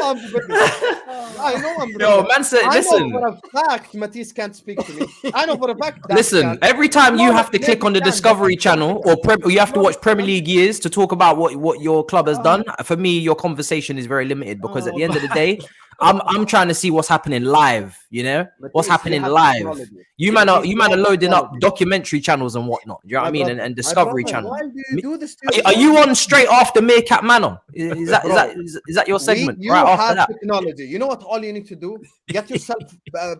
I'm the biggest. I know I'm the Yo, biggest. man said, I listen. know for a fact Matisse can't speak to me. I know for a fact. that Listen, can't. every time you No, have to maybe click on the can, but Discovery I Channel or you have to watch Premier League years to talk about what your club has done. For me, your conversation is very limited because at the end of the day, I'm trying to see what's happening live. You know what's Matisse, happening you have live. technology. You man are loading up technology. documentary channels and whatnot. Do you know what I mean? And Discovery Channel. Why do you do this to Are yourself? you on straight after Meerkat Manor? Is that your segment You right after have that? technology. You know what? All you need to do: get yourself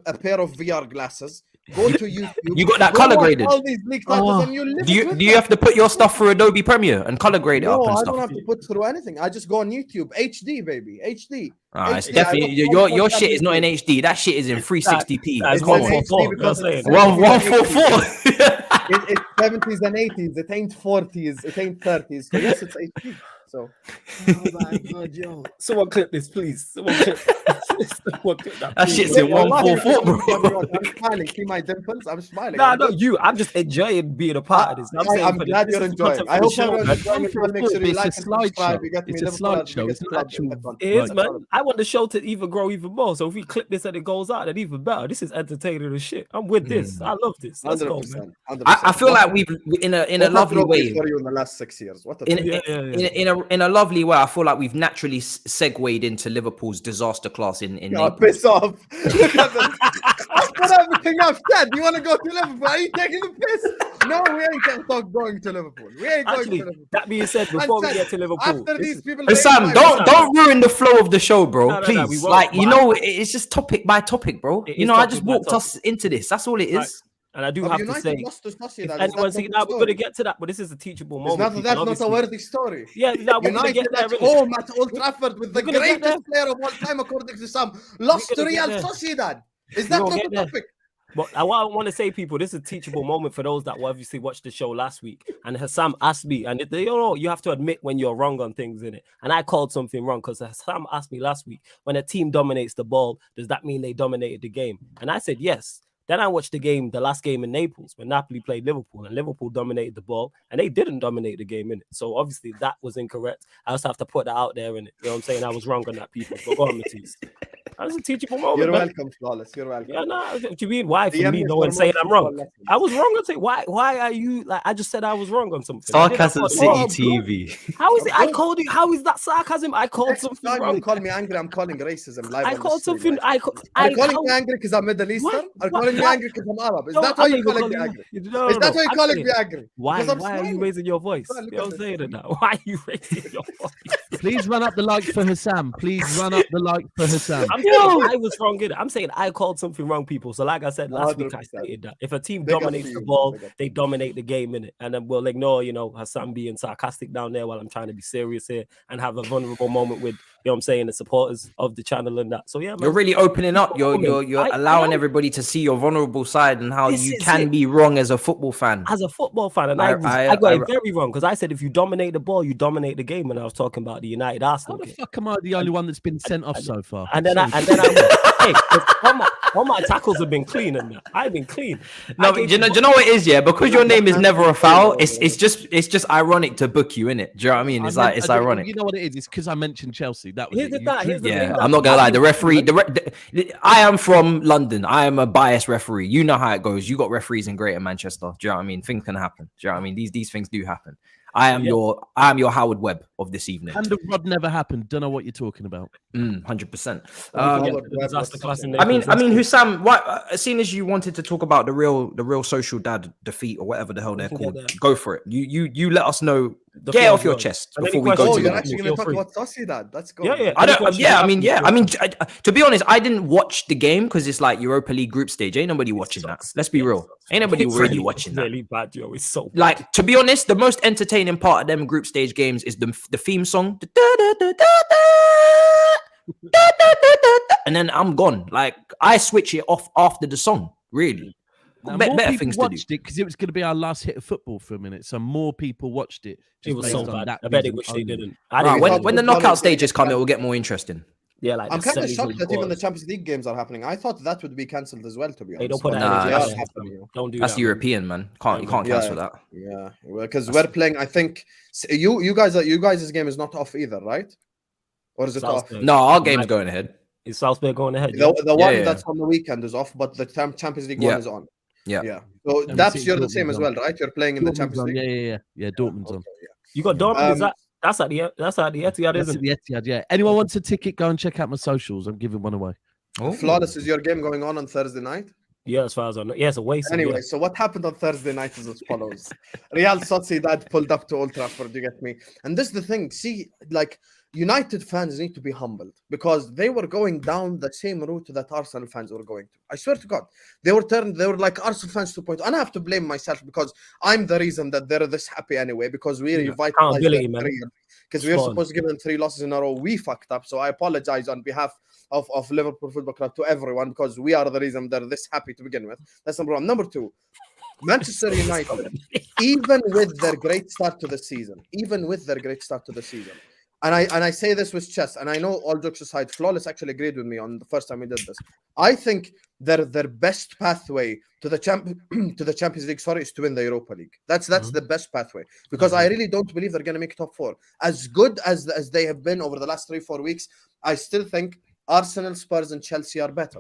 a pair of VR glasses. Go to YouTube. You got that go color watch graded? All these league titles, and you live Do with you have to put your stuff through Adobe Premiere and color grade it No, up and I stuff? don't have to put through anything. I just go on YouTube, HD, baby, HD. It's HD. definitely I your shit is not in HD. That shit is in 360p. That's Come on. 144. because You're it's saying. 144. It's 70s and 80s. It ain't 40s. It ain't 30s. So yes, it's HD. So Oh my God, yo. Someone clip this, please. Someone clip that. That please. shit's in 144, bro. I'm smiling. See my dimples? I'm smiling. Nah, I'm not good. you. I'm just enjoying being a part of this. I'm glad you're enjoying. I hope everyone's man. enjoying it. Well, make sure you It's a like and subscribe. slideshow. You get me It's a Liverpool as slideshow. biggest It's an club in actual- Lebanon. It is, man. I want the show to even grow even more. So if we clip this and it goes out, then even better. This is entertaining as shit. I'm with this. I love this. Let's go, man. 100%. I feel like we've in a lovely way. For you in the last 6 years. What a In a lovely way, I feel like we've naturally segued into Liverpool's disaster class in God, Naples. piss off. Look at this. After everything I've said, you want to go to Liverpool? Are you taking the piss? No, we ain't going to Liverpool. We ain't going Actually, to Liverpool. that being said, before we get to Liverpool, After this these is- people, But Sam, don't ruin the flow of the show, bro. No, we Please, won't. like you But know, it's just topic by topic, bro. It You is know, I topic just by walked topic. us into this. That's all it is. Right. And I do have to United say, lost to Sociedad. if Is anyone that see, not now the we're going story? to get to that, but this is a teachable Is moment. not people, that not a obviously. worthy story? Yeah, now we're going to United get there. at innit? home at Old Trafford with the We're gonna get greatest player of all time, according to some, lost to gonna get Real there. Sociedad. Is that gonna not get the there. topic? But I want to say, people, this is a teachable moment for those that will obviously watched the show last week. And Husam asked me, and you have to admit when you're wrong on things, innit? And I called something wrong because Husam asked me last week, when a team dominates the ball, does that mean they dominated the game? And I said yes. Then I watched the last game in Naples when Napoli played Liverpool, and Liverpool dominated the ball, and they didn't dominate the game in it. So obviously that was incorrect. I also have to put that out there in it. You know what I'm saying? I was wrong on that, people. But go on, Matisse. That was a teachable moment. You're man. welcome, Flawless. You're welcome. Yeah, no. What you mean? Why for DM me? me No for one saying more I'm wrong. football lessons. I was wrong on it. Why are you like? I just said I was wrong on something. Sarcasm City Oh, TV. How is it? I called you. How is that sarcasm? I called Next something time wrong. you call me angry, I'm calling racism live. I on the called stream, something. right? Are you calling me angry because I'm Middle Eastern? Are you calling me angry because I'm Arab? Is that why you're calling me angry? Is that why you're calling me angry? Why? Because I'm Why are you smiling. raising your voice? Look You know at what I'm this. saying now? Why are you raising your voice? Please run up the like for Husam. Please run up the like for Husam. I'm saying I was wrong in it. I'm saying I called something wrong, people. So, like I said last week, I 100%. stated that if a team Big up dominates to the you, ball, big up. they dominate the game in it, and then we'll ignore, Hassan being sarcastic down there while I'm trying to be serious here and have a vulnerable moment with, what I'm saying, the supporters of the channel and that. So yeah, man. You're really opening up. You're I allowing am. everybody to see your vulnerable side and how This you is can it. be wrong as a football fan. As a football fan, and I got it very wrong because I said if you dominate the ball, you dominate the game. And I was talking about the United How Arsenal the game. fuck am I the only one that's been sent off so far? And then hey, all my tackles have been clean and that. I've been clean. No, but do you know what it is, yeah? Because your name is never a foul. It's just ironic to book you in it. Do you know what I mean? It's ironic. You know what it is? It's because I mentioned Chelsea. That was Here's it. the thing Yeah, that I'm not gonna lie. The referee, happened, I am from London. I am a biased referee. You know how it goes. You got referees in Greater Manchester. Do you know what I mean? Things can happen. Do you know what I mean? These things do happen. I am your Howard Webb of this evening. And the rod never happened. Don't know what you're talking about. 100%. disaster class in I mean, Naples. Husam, what? Seeing as you wanted to talk about the real social dad defeat or whatever the hell they're can called, get there. go for it. You let us know. The Get it floor off is your yours. chest And before any we go Oh, to you're the. actually going Feel to talk free. about Sociedad. Let's go. Yeah. I Any don't. questions Yeah, you I mean, have, yeah. feel I mean, free. to be honest, I didn't watch the game because it's like Europa League group stage. Ain't nobody watching that. sucks. Let's be Yeah, it real. sucks. Ain't nobody It's really watching that. Really bad, yo. It's so bad. Like, to be honest, the most entertaining part of them group stage games is the theme song. And then I'm gone. Like, I switch it off after the song. Really. Now, Better more people things to do. watched it because it was going to be our last hit of football for a minute. So more people watched it. It just was based so on bad. that I bet they reason wish they only. didn't. Right, thought when the football knockout was gonna stages get come, it cancelled. will get more interesting. Yeah, like I'm the kind of semis shocked and that even the quarters. Champions League games are happening. I thought that would be cancelled as well, to be honest. Hey, don't put But that Nah, energy that's- out yeah, there. happening. Don't do That's that. European, man. You can't Yeah. cancel that. Yeah, because we're playing. I think you guys' game is not off either, right? Or is it off? Salzburg. No, our game's going ahead. Is Salzburg going ahead? Yeah? The one yeah. that's on the weekend is off, but the Champions League Yeah. one is on. Yeah. So And Daps, City you're the Dortmund's same as on. well, right? You're playing in the Dortmund's Champions on. League. Yeah. Dortmund's on. Okay, yeah. You got Dortmund. Is Um, that's at the Etihad, That's isn't at it? the Etihad, yeah. Anyone wants a ticket? Go and check out my socials. I'm giving one away. Flawless, is your game going on Thursday night? Yeah, as far as I know. Yeah, it's a waste. Anyway, so what happened on Thursday night is as follows. Real Sociedad pulled up to Old Trafford, you get me? And this is the thing, see, like, United fans need to be humbled because they were going down the same route that Arsenal fans were going to. I swear to God, they were like Arsenal fans 2.0. And I have to blame myself because I'm the reason that they're this happy anyway, because we revitalized accountability, their man. career. Because we were supposed to give them 3 losses in a row. We fucked up. So I apologize on behalf of Liverpool Football Club to everyone because we are the reason they're this happy to begin with. That's number one. Number two, Manchester United, even with their great start to the season, and I say this with chest, and I know all jokes aside, Flawless actually agreed with me on the first time we did this. I think their best pathway to the Champions League, is to win the Europa League. That's the best pathway because I really don't believe they're going to make top 4. As good as they have been over the last 3-4 weeks, I still think Arsenal, Spurs, and Chelsea are better.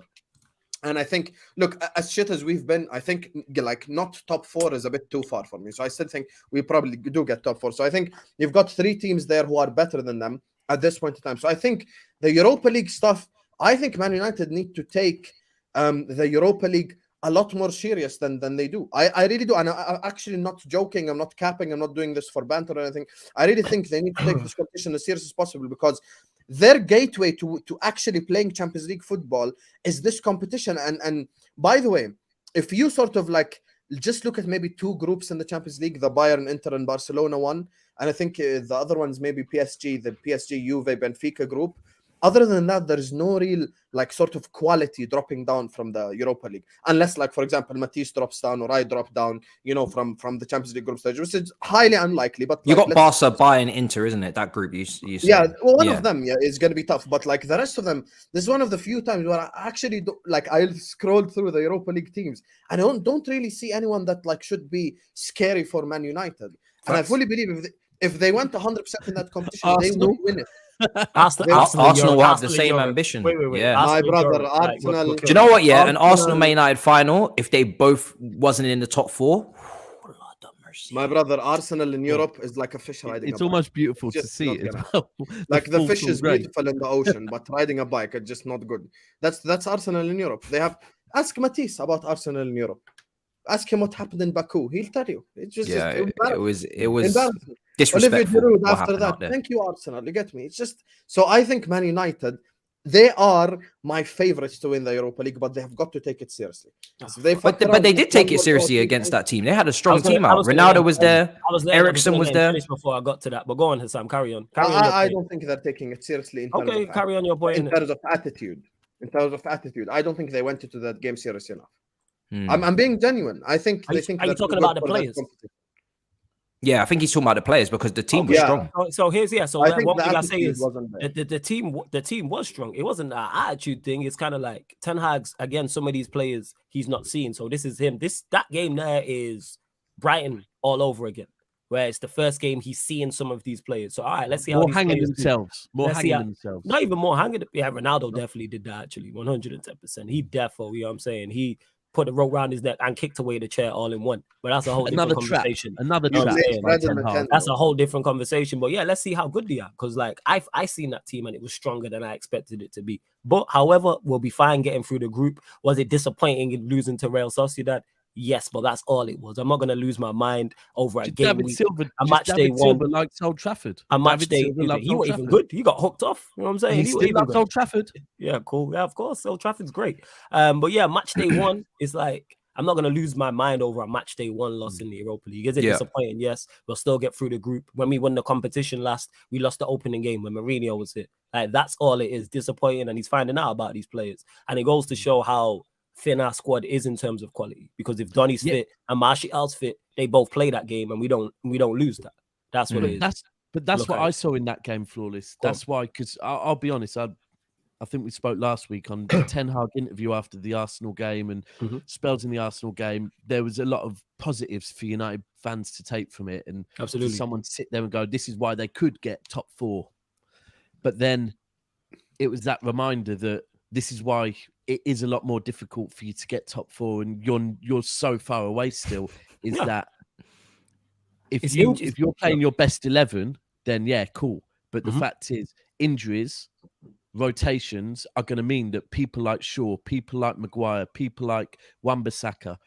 And I think, look, as shit as we've been, I think like not top 4 is a bit too far for me. So I still think we probably do get top 4. So I think you've got 3 teams there who are better than them at this point in time. So I think the Europa League stuff, I think Man United need to take the Europa League a lot more serious than they do. I really do. And I'm actually not joking. I'm not capping. I'm not doing this for banter or anything. I really think they need to take this competition as serious as possible because their gateway to actually playing Champions League football is this competition. And by the way, if you sort of like just look at maybe 2 groups in the Champions League, the Bayern, Inter, and Barcelona one, and I think the other one's maybe PSG, the PSG, Juve, Benfica group. Other than that, there is no real like sort of quality dropping down from the Europa League, unless like for example Matisse drops down or I drop down, you know, from the Champions League group stage, which is highly unlikely. But You like, got Barca, Bayern, Inter, isn't it? That group you yeah, said. well, one Yeah. of them, yeah, is going to be tough. But like the rest of them, this is one of the few times where I actually like I scrolled through the Europa League teams and I don't really see anyone that like should be scary for Man United. And I fully believe if they went 100% in that competition, they would win it. Arsenal will have the same ambition. Wait. Yeah. My Arsenal, brother, Europe, like, Arsenal. Do you know what? Yeah, an Arsenal- Arsenal-Man United final, if they both wasn't in the top 4, Lord have mercy. My brother, Arsenal in Europe is like a fish riding. It's a bike. almost beautiful It's to just see not it as gonna well. Like the form's fish all is great. beautiful in the ocean, but riding a bike is just not good. That's Arsenal in Europe. They have ask Matisse about Arsenal in Europe. Ask him what happened in Baku. He'll tell you. It's just Yeah, it was embarrassing. Olivier disrespectful. Giroud what after happened that. out there. Thank you, Arsenal. You get me? It's just so I think Man United, they are my favorites to win the Europa League, but they have got to take it seriously. So they But they did take it seriously against that team. They had a strong team out. Ronaldo was there. Ericsson was there. Before I got to that, but go on, Husam. Carry on. I don't think they're taking it seriously. Okay, carry on your point. In terms of attitude, I don't think they went into that game serious enough. Hmm. I'm being genuine. I think Are they you- think. are you they're talking too about good the for that players? competition. Yeah, I think he's talking about the players because the team was Yeah. strong. So here's So I think one the thing I say attitude is wasn't there. the team was strong. It wasn't an attitude thing. It's kind of like Ten Hag's again. Some of these players he's not seeing. So this is him. That game there is Brighton all over again. Where it's the first game he's seeing some of these players. So all right, let's see how More these hanging players do. themselves. More Let's see hanging how- themselves. Not even more hanging. Yeah, Ronaldo definitely did that actually. 110%. He defo, you know what I'm saying? He put the rope around his neck and kicked away the chair all in one. But that's a whole Another different trap. conversation. Another You know trap. what I'm saying? by Better Ten than Hag. 10. That's a whole different conversation. But yeah, let's see how good they are. Because like I seen that team and it was stronger than I expected it to be. But however, we'll be fine getting through the group. Was it disappointing in losing to Real Sociedad? Yes, but that's all it was. I'm not gonna lose my mind over a Just game David week. Silva. A just match day David Silva one. likes Old Trafford. A match David day. Silva loves He Old wasn't even Trafford. good. He got hooked off. You know what I'm saying? He wasn't still even loves good. Old Trafford. Yeah, cool. Yeah, of course. Old Trafford's great. But yeah, match day one is like I'm not gonna lose my mind over a match day one loss in the Europa League. Is it Yeah. disappointing? Yes, we'll still get through the group. When we won the competition last, we lost the opening game when Mourinho was here. Like that's all it is. Disappointing, and he's finding out about these players. And it goes to show how thin our squad is in terms of quality. Because if Donny's fit and Martial's fit, they both play that game, and we don't lose that. That's what it is. That's Look what at I it. saw in that game, Flawless. Go on. That's why, because I'll be honest, I think we spoke last week on the Ten Hag interview after the Arsenal game and spells in the Arsenal game. There was a lot of positives for United fans to take from it, and for Absolutely. someone to sit there and go, "This is why they could get top 4." But then it was that reminder that this is why it is a lot more difficult for you to get top 4, and you're so far away still. Is Yeah. that if It's if you're playing your best 11, then yeah, cool. But the fact is, injuries, rotations are going to mean that people like Shaw, people like Maguire, people like Wan-Bissaka,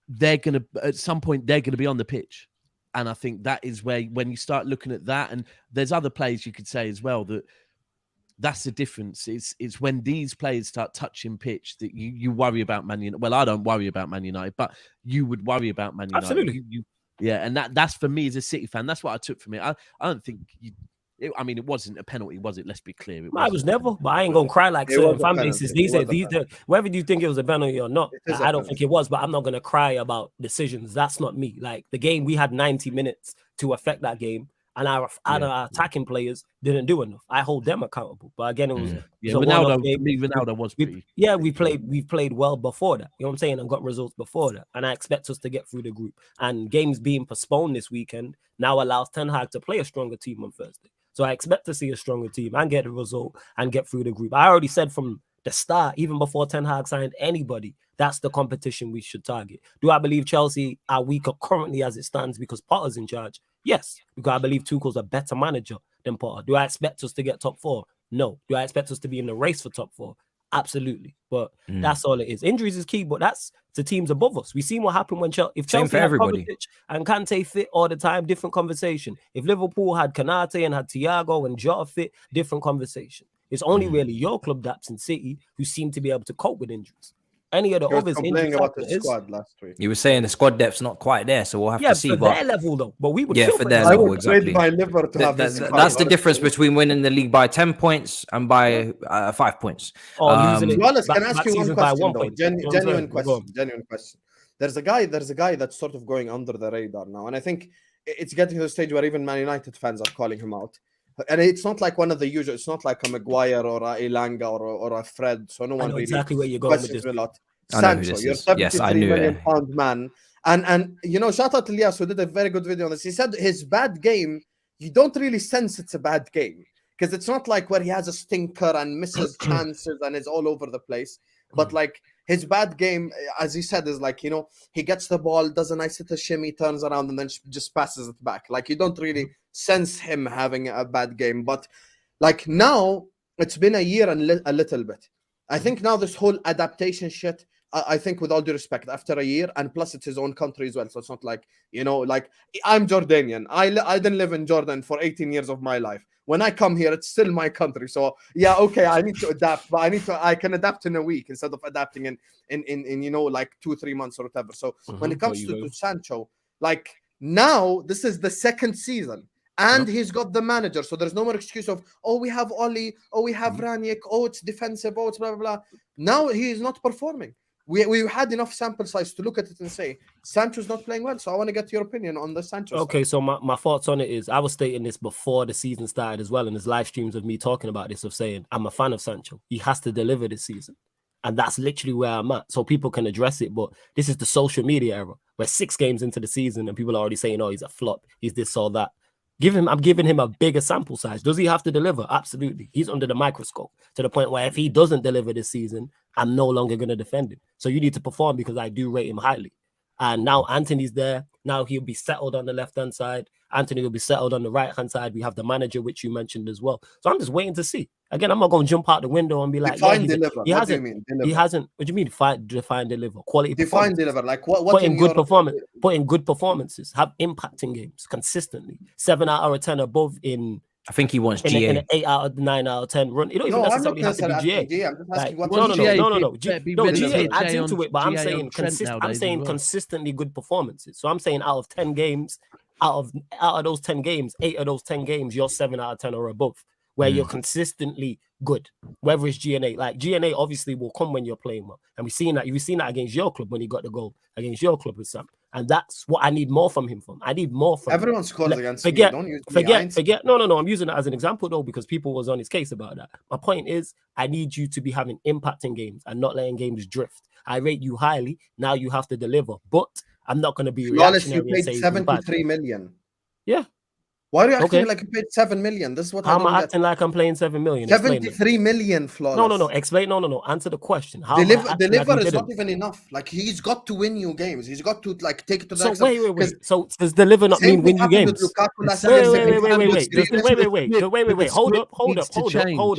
they're going to at some point they're going to be on the pitch. And I think that is where when you start looking at that, and there's other players you could say as well that's the difference. It's when these players start touching pitch that you worry about Man United. Well, I don't worry about Man United, but you would worry about Man United. Absolutely. Yeah, and that's for me as a City fan. That's what I took from it. I don't think it wasn't a penalty, was it? Let's be clear. No, it was never, but I ain't gonna cry like It certain was a fan penalty. bases. It These was are a these penalty. whether you think it was a penalty or not, It is a I don't penalty. think it was, but I'm not gonna cry about decisions. That's not me. Like the game, we had 90 minutes to affect that game, and our attacking players didn't do enough. I hold them accountable. But again, it was Yeah, a one-off Ronaldo. game. For me, Ronaldo was pretty. We've played well before that. You know what I'm saying? And got results before that. And I expect us to get through the group. And games being postponed this weekend now allows Ten Hag to play a stronger team on Thursday. So I expect to see a stronger team and get the result and get through the group. I already said from the start, even before Ten Hag signed anybody, that's the competition we should target. Do I believe Chelsea are weaker currently as it stands because Potter's in charge? Yes, because I believe Tuchel's a better manager than Potter. Do I expect us to get top 4? No. Do I expect us to be in the race for top 4? Absolutely. But that's all it is. Injuries is key, but that's the teams above us. We seen what happened when Chelsea Same for had everybody. Kovacic and Kante fit all the time, different conversation. If Liverpool had Kanate and had Thiago and Jota fit, different conversation. It's only really your club, Daps and City, who seem to be able to cope with injuries. Any of the He was others complaining injury about his factors. squad last week. You were saying the squad depth's not quite there, so we'll have Yeah, to see. for But their level though. But we would Yeah, kill for for their their I level, would exactly. trade my liver to have his squad. That's the difference between winning the league by 10 points and by 5 points. or losing it. Flawless, can I back ask you one seasons by question 1 though? point. You know what I'm Genuine saying? Go on. question. Genuine question. There's a guy that's sort of going under the radar now, and I think it's getting to the stage where even Man United fans are calling him out. And it's not like one of the usual. It's not like a Maguire or a Elanga or a Fred. So no I one know really exactly where you're going with questions this. a lot. I know who Sancho, this you're is. 73 Yes, I knew million it. pound man. And you know, shout out to Lias who did a very good video on this. He said his bad game, you don't really sense it's a bad game. Because it's not like where he has a stinker and misses chances and is all over the place. But like his bad game, as he said, is like, you know, he gets the ball, does a nice little shimmy, turns around, and then just passes it back. Like you don't really sense him having a bad game. But like now, it's been a year and a little bit. I think now this whole adaptation shit, I think with all due respect, after a year, and plus it's his own country as well. So it's not like, you know, like I'm Jordanian. I didn't live in Jordan for 18 years of my life. When I come here, it's still my country. So yeah, okay, I need to adapt, but I can adapt in a week instead of adapting in you know, like 2-3 months or whatever. So when it comes to Sancho, like now this is the second season. And he's got the manager, so there's no more excuse of, oh, we have Oli, oh, we have Ranić, oh, it's defensive, oh, it's blah, blah, blah. Now he is not performing. We had enough sample size to look at it and say, Sancho's not playing well, so I want to get your opinion on the Sancho Okay, stuff. so my thoughts on it is, I was stating this before the season started as well, and there's live streams of me talking about this, of saying, I'm a fan of Sancho. He has to deliver this season. And that's literally where I'm at. So people can address it, but this is the social media era. We're 6 games into the season and people are already saying, oh, he's a flop, he's this or that. I'm giving him a bigger sample size. Does he have to deliver? Absolutely. He's under the microscope to the point where if he doesn't deliver this season, I'm no longer going to defend him. So you need to perform because I do rate him highly. And now Anthony's there. Now he'll be settled on the left-hand side. Anthony will be settled on the right-hand side. We have the manager, which you mentioned as well. So I'm just waiting to see. Again, I'm not going to jump out the window and be like, define deliver. What do you mean? Deliver. He hasn't. What do you mean define deliver? Quality. Define deliver. Like what put in good performance. Put in good performances. Have impacting games consistently. 7 out of 10 above in. I think he wants GA. In an 8 out of 9 out of 10 run. You don't even necessarily have to be GA. I'm just asking what no. GA adds into it, but I'm saying consistently good performances. So I'm saying out of 10 games, out of those 10 games, 8 of those 10 games, you're 7 out of 10 or above, where you're consistently good. Whether it's GNA, like GNA obviously will come when you're playing well. And we've seen that against your club when he got the goal against your club with Sam. And that's what I need more from him from. I need more from everyone him. scores against me. Forget. No. I'm using it as an example though, because people was on his case about that. My point is, I need you to be having impact in games and not letting games drift. I rate you highly. Now you have to deliver, but I'm not going to be reactionary. You paid 73 million. Yeah. Why are you acting like you paid 7 million? This is what how am I acting like I'm playing 7 million? 73 million, Flawless. No. Explain. No. Answer the question. How deliver is not even enough. Like he's got to win you games. He's got to like take it to the next level. Wait. So does deliver not mean win you games? Wait. Hold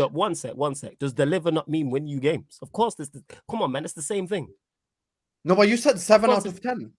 up. One sec. Does deliver not mean win you games? Of course. Come on, man. It's the same thing. No, but you said 7 out of 10.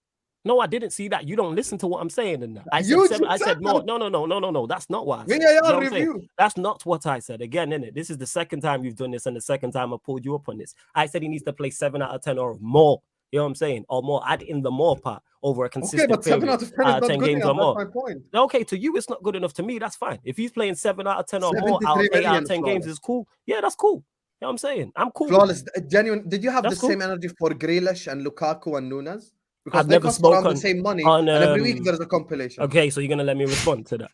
No, I didn't see that. You don't listen to what I'm saying in that. I said more. No. That's not what I said. That's not what I said. Again, innit? This is the second time you've done this and the second time I pulled you up on this. I said he needs to play 7 out of 10 or more. You know what I'm saying? Or more. Add in the more part over a consistent but 7 out of 10 is not 10 good games enough. or more. That's my point. Okay, to you, it's not good enough. To me, that's fine. If he's playing 7 out of 10 or more out of 8 out of 10 games, is cool. Yeah, that's cool. You know what I'm saying? I'm cool. Flawless. Genuine. Did you have the same energy for Grealish and Lukaku and Nunes? Because I've they never cost around spoken the same money, on, and every week there's a compilation. Okay, so you're gonna let me respond to that.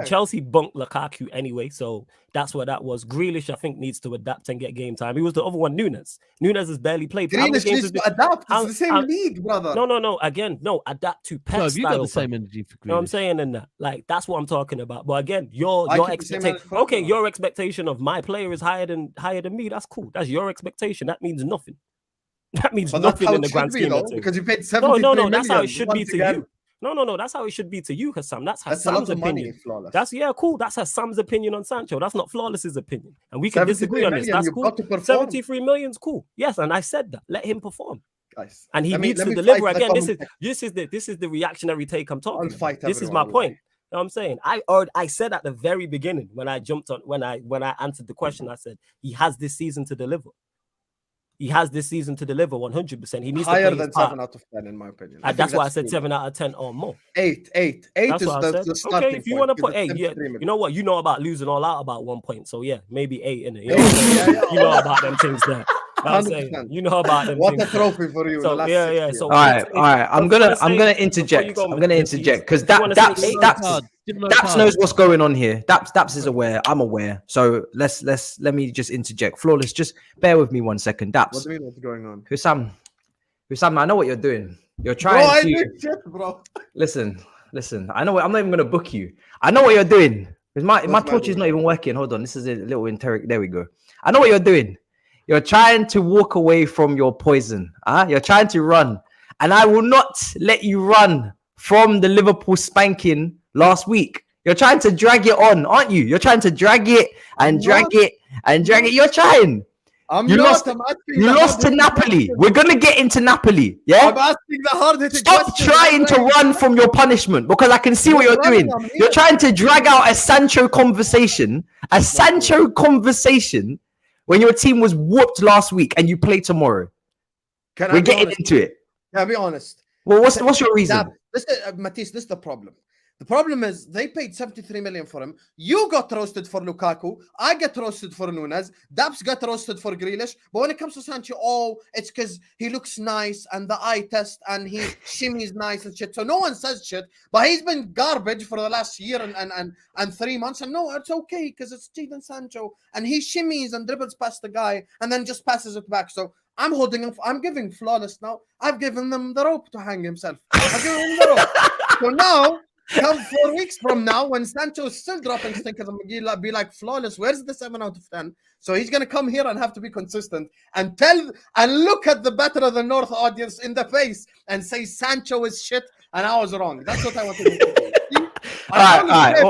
Chelsea bunked Lukaku anyway, so that's what that was. Grealish, I think, needs to adapt and get game time. He was the other one, Nunes. Nunes has barely played. Grealish needs to adapt. It's the same league, brother. No. Again, no. Adapt to Pep you style. got the same energy for Grealish. You know what I'm saying in that? Like that's what I'm talking about. But again, your expectation. Okay, your expectation of my player is higher than me. That's cool. That's your expectation. That means nothing. That means nothing in the grand scheme of things. Because you paid 73 million. That's how it should be to you. No, that's how it should be to you, Husam. That's Hassam's opinion. That's cool. That's Hassam's opinion on Sancho. That's not Flawless's opinion. And we can disagree on this. That's cool. 73 million's cool. Yes, and I said that. Let him perform. Guys, and he needs to deliver again. This is the reactionary take I'm talking about. This is my point. You know what I'm saying? I said at the very beginning when I jumped on when I answered the question, I said he has this season to deliver. he has this season to deliver 100%. He needs higher to play than his part. 7 out of 10 in my opinion. And that's why I said 7 out of 10 or more. 8 is That's what I said. the starting Okay, if you want to point, put 8, because yeah, it's 73 you know what? You know about losing all out about 1 point. So yeah, maybe 8 in it. You know, Yeah. you know about them things there. I'm saying, 100%. you know about them What a things. trophy for you. in the So last yeah, 6 yeah. years. So All right. I'm gonna interject. I'm gonna interject because Daps knows what's going on here. Daps is aware. I'm aware. So let me just interject. Flawless, just bear with me 1 second. What Daps, do you mean what's going on? Husam, I know what you're doing. You're Bro, trying I to did shit, bro. listen. I know. I'm not even gonna book you. I know what you're doing. 'Cause my What's torch doing? is not even working. Hold on. This is a little interrogate. There we go. I know what you're doing. You're trying to walk away from your poison. You're trying to run. And I will not let you run from the Liverpool spanking last week. You're trying to drag it on, aren't you? You're trying to drag it and drag it and drag it. You're trying. You lost to Napoli. We're going to get into Napoli. Yeah? I'm asking the hard-hitting Stop question. trying to run from your punishment because I can see what you're doing. You're trying to drag out a Sancho conversation. When your team was whooped last week and you play tomorrow. We're getting into it. Can I be honest? Well, what's your reason? Matisse, this is the problem. The problem is they paid 73 million for him. You got roasted for Lukaku. I get roasted for Nunez. Daps got roasted for Grealish. But when it comes to Sancho, it's because he looks nice and the eye test and he shimmies nice and shit. So no one says shit. But he's been garbage for the last year and 3 months. And no, it's okay because it's Jadon Sancho. And he shimmies and dribbles past the guy and then just passes it back. So I'm holding him. I'm giving Flawless now. I've given them the rope to hang himself. I've given him the rope. So now, come 4 weeks from now, when Sancho is still dropping stinkers, I'm gonna be like, Flawless, where's the 7 out of 10? So he's gonna come here and have to be consistent and look at the Better of the North audience in the face and say Sancho is shit and I was wrong. That's what I want to do. All right.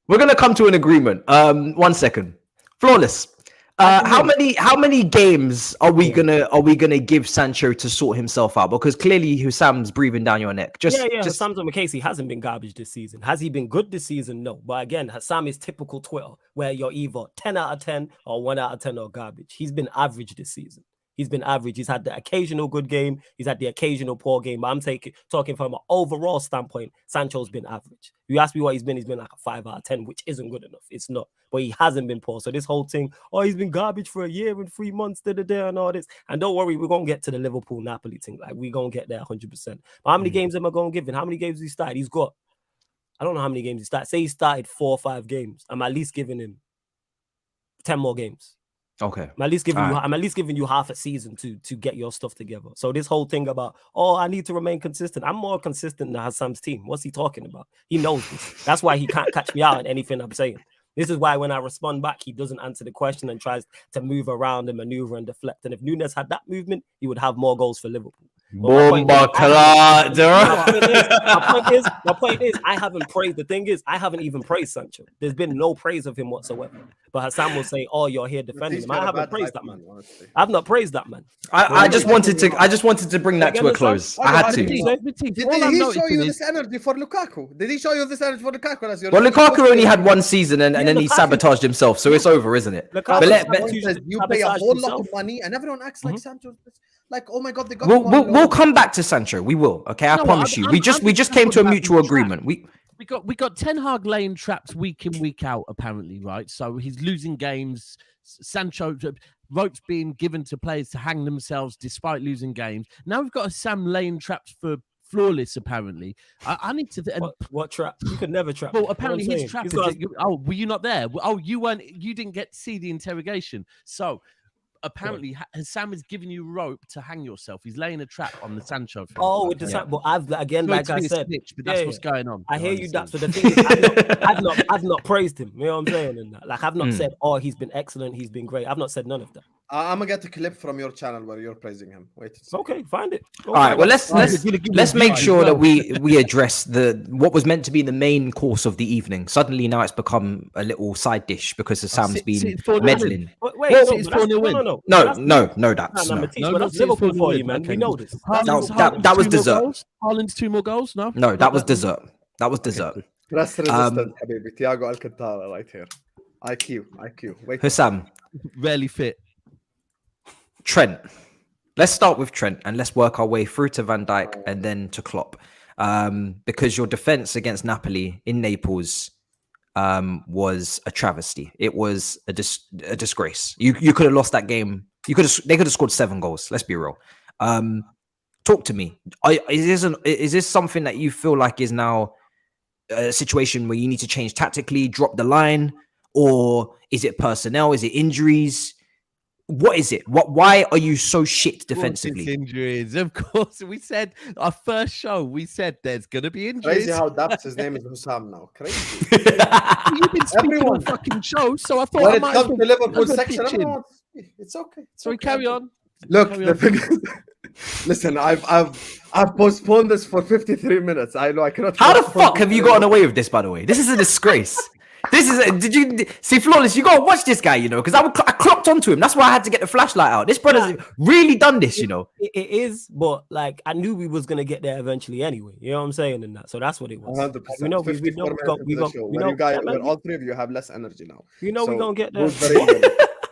We're gonna come to an agreement. 1 second. Flawless. How many games are we gonna give Sancho to sort himself out? Because clearly Husam's breathing down your neck. Husam Casey hasn't been garbage this season. Has he been good this season? No. But again, Husam is typical Twitter, where you're either 10 out of 10 or 1 out of 10 or garbage. He's been average this season. He's been average. He's had the occasional good game. He's had the occasional poor game. But I'm talking from an overall standpoint, Sancho's been average. You ask me what he's been like a 5 out of 10, which isn't good enough. It's not. But he hasn't been poor. So this whole thing, he's been garbage for a year and 3 months, and all this. And don't worry, we're going to get to the Liverpool-Napoli thing. Like, we're going to get there 100%. But how many games am I going to give him? How many games has he started? He's got, I don't know how many games he started. Say he started 4 or 5 games. I'm at least giving him 10 more games. Okay. I'm at least giving you half a season to get your stuff together. So this whole thing about, I need to remain consistent. I'm more consistent than Hassam's team. What's he talking about? He knows this. That's why he can't catch me out in anything I'm saying. This is why when I respond back, he doesn't answer the question and tries to move around and maneuver and deflect. And if Nunez had that movement, he would have more goals for Liverpool. My point is, I haven't praised. The thing is, I haven't even praised Sancho. There's been no praise of him whatsoever. But Hassam will say, you're here defending him. I haven't praised that man. I've not praised that man. I just wanted to bring that to a close. I had to. Did he show you this energy for Lukaku? Did he show you this energy for Lukaku? Well, Lukaku only had 1 season and then he sabotaged himself, so it's over, isn't it? You pay a whole lot of money and everyone acts like Sancho. Like, oh my God, they got. We'll come back to Sancho. We will. Okay, I promise you. We just came to a mutual agreement. We got Ten Hag laying traps week in, week out, apparently, right? So he's losing games. Sancho ropes being given to players to hang themselves despite losing games. Now we've got a Sam laying traps for Flawless, apparently. I need to. What trap? You could never trap. Well, apparently his trap. Were you not there? You weren't. You didn't get to see the interrogation. So. Apparently, Sam is giving you rope to hang yourself. He's laying a trap on the Sancho thing. With the Sam, but I've like I said, but that's what's going on. I hear you, Daps. But the thing is, I've not praised him. You know what I'm saying? And like I've not said, he's been excellent, he's been great. I've not said none of that. I'm gonna get a clip from your channel where you're praising him. Wait. Okay, find it. All right. Well, let's make sure that we address what was meant to be the main course of the evening. Suddenly now it's become a little side dish because Sam's been meddling. Wait, it's 4-0 win. No, Daps. That's Liverpool for you, man. We know this. That was dessert. Haaland's 2 more goals. No, that was dessert. That was dessert. Press resistance, Habibi. Thiago Alcantara right here. IQ. Wait, Husam, rarely fit. Trent. Let's start with Trent and let's work our way through to Van Dijk and then to Klopp. Because your defense against Napoli in Naples was a travesty. It was a disgrace. You could have lost that game. They could have scored 7 goals. Let's be real. Talk to me. Is this something that you feel like is now a situation where you need to change tactically, drop the line, or is it personnel? Is it injuries? What is it? Why are you so shit defensively? It's injuries, of course. We said our first show. We said there's gonna be injuries. Crazy how Daps, his name is Husam now. Crazy. You've been speaking on Everyone. a fucking show, so I thought When I it might comes to Liverpool as well section, pitch in. everyone, it's okay. Sorry, carry on. Look, Carry the on. thing is, listen, I've postponed this for 53 minutes. I know I cannot. How the fuck have you gotten away with this, by the way? This is a disgrace. Did you see Flawless? You gotta watch this guy, you know, because I clocked onto him. That's why I had to get the flashlight out. This brother's really done this, you know. It is, but like I knew we was gonna get there eventually anyway. You know what I'm saying? And that, so that's what it was. 100%. We know, 54 minutes into the show. we When know, you guys, yeah, man, when all three of you have less energy now. you know So, we're gonna get there. who's very good?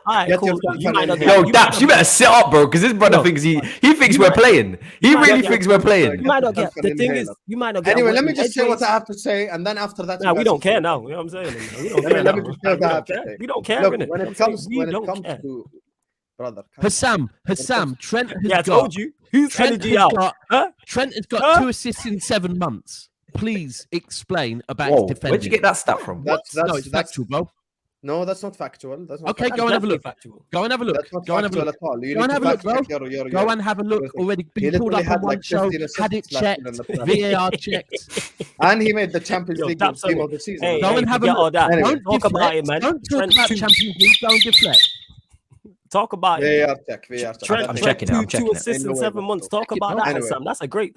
All right, Get cool. your You might not fan get. Yo, you might Daps, you better sit up, bro, because this brother No. thinks he thinks we're playing. He might really not thinks get- we're playing. You might not get. An The thing is, inhaler. you might not get. Anyway, a let me win just say what I edgeways. have to say, and then after that, Nah, you we guys don't can care say- now. You know what I'm saying? We don't Let care me- let me now. just say what I have to say. We don't care. Look, innit? when You know it what I'm comes saying? We when it don't comes care. to brother, Hassam, Trent has Yeah, I got. told you. Who's Trent energy has out? got. Huh? Trent has got Huh? 2 assists in 7 months. Please explain about Whoa, his defending. where'd you get that stat from? No, it's factual, bro. No, that's not factual. That's not Okay, factual. go and have a Definitely look. factual. Go and have a look. That's not Go and have a factual look. at all. You Go need and to have a look, fact bro. check your Go and have a look. Already He been pulled literally up on had one like show. 15 Had it assists last checked. season in the Premier VAR checked. And he made the Champions Yo, League Daps, team innit? of the season. Hey, Go and have a forget look. all that. Anyway. Don't talk about it, man. Don't talk Trent about two- Champions League. Don't deflect. Talk about it. VAR check. Trent, I'm Trent, checking it, I'm two checking it. assists Ain't in no way, 7 bro. months. Talk Check it, about bro. that, Anyway. Sam. That's a great.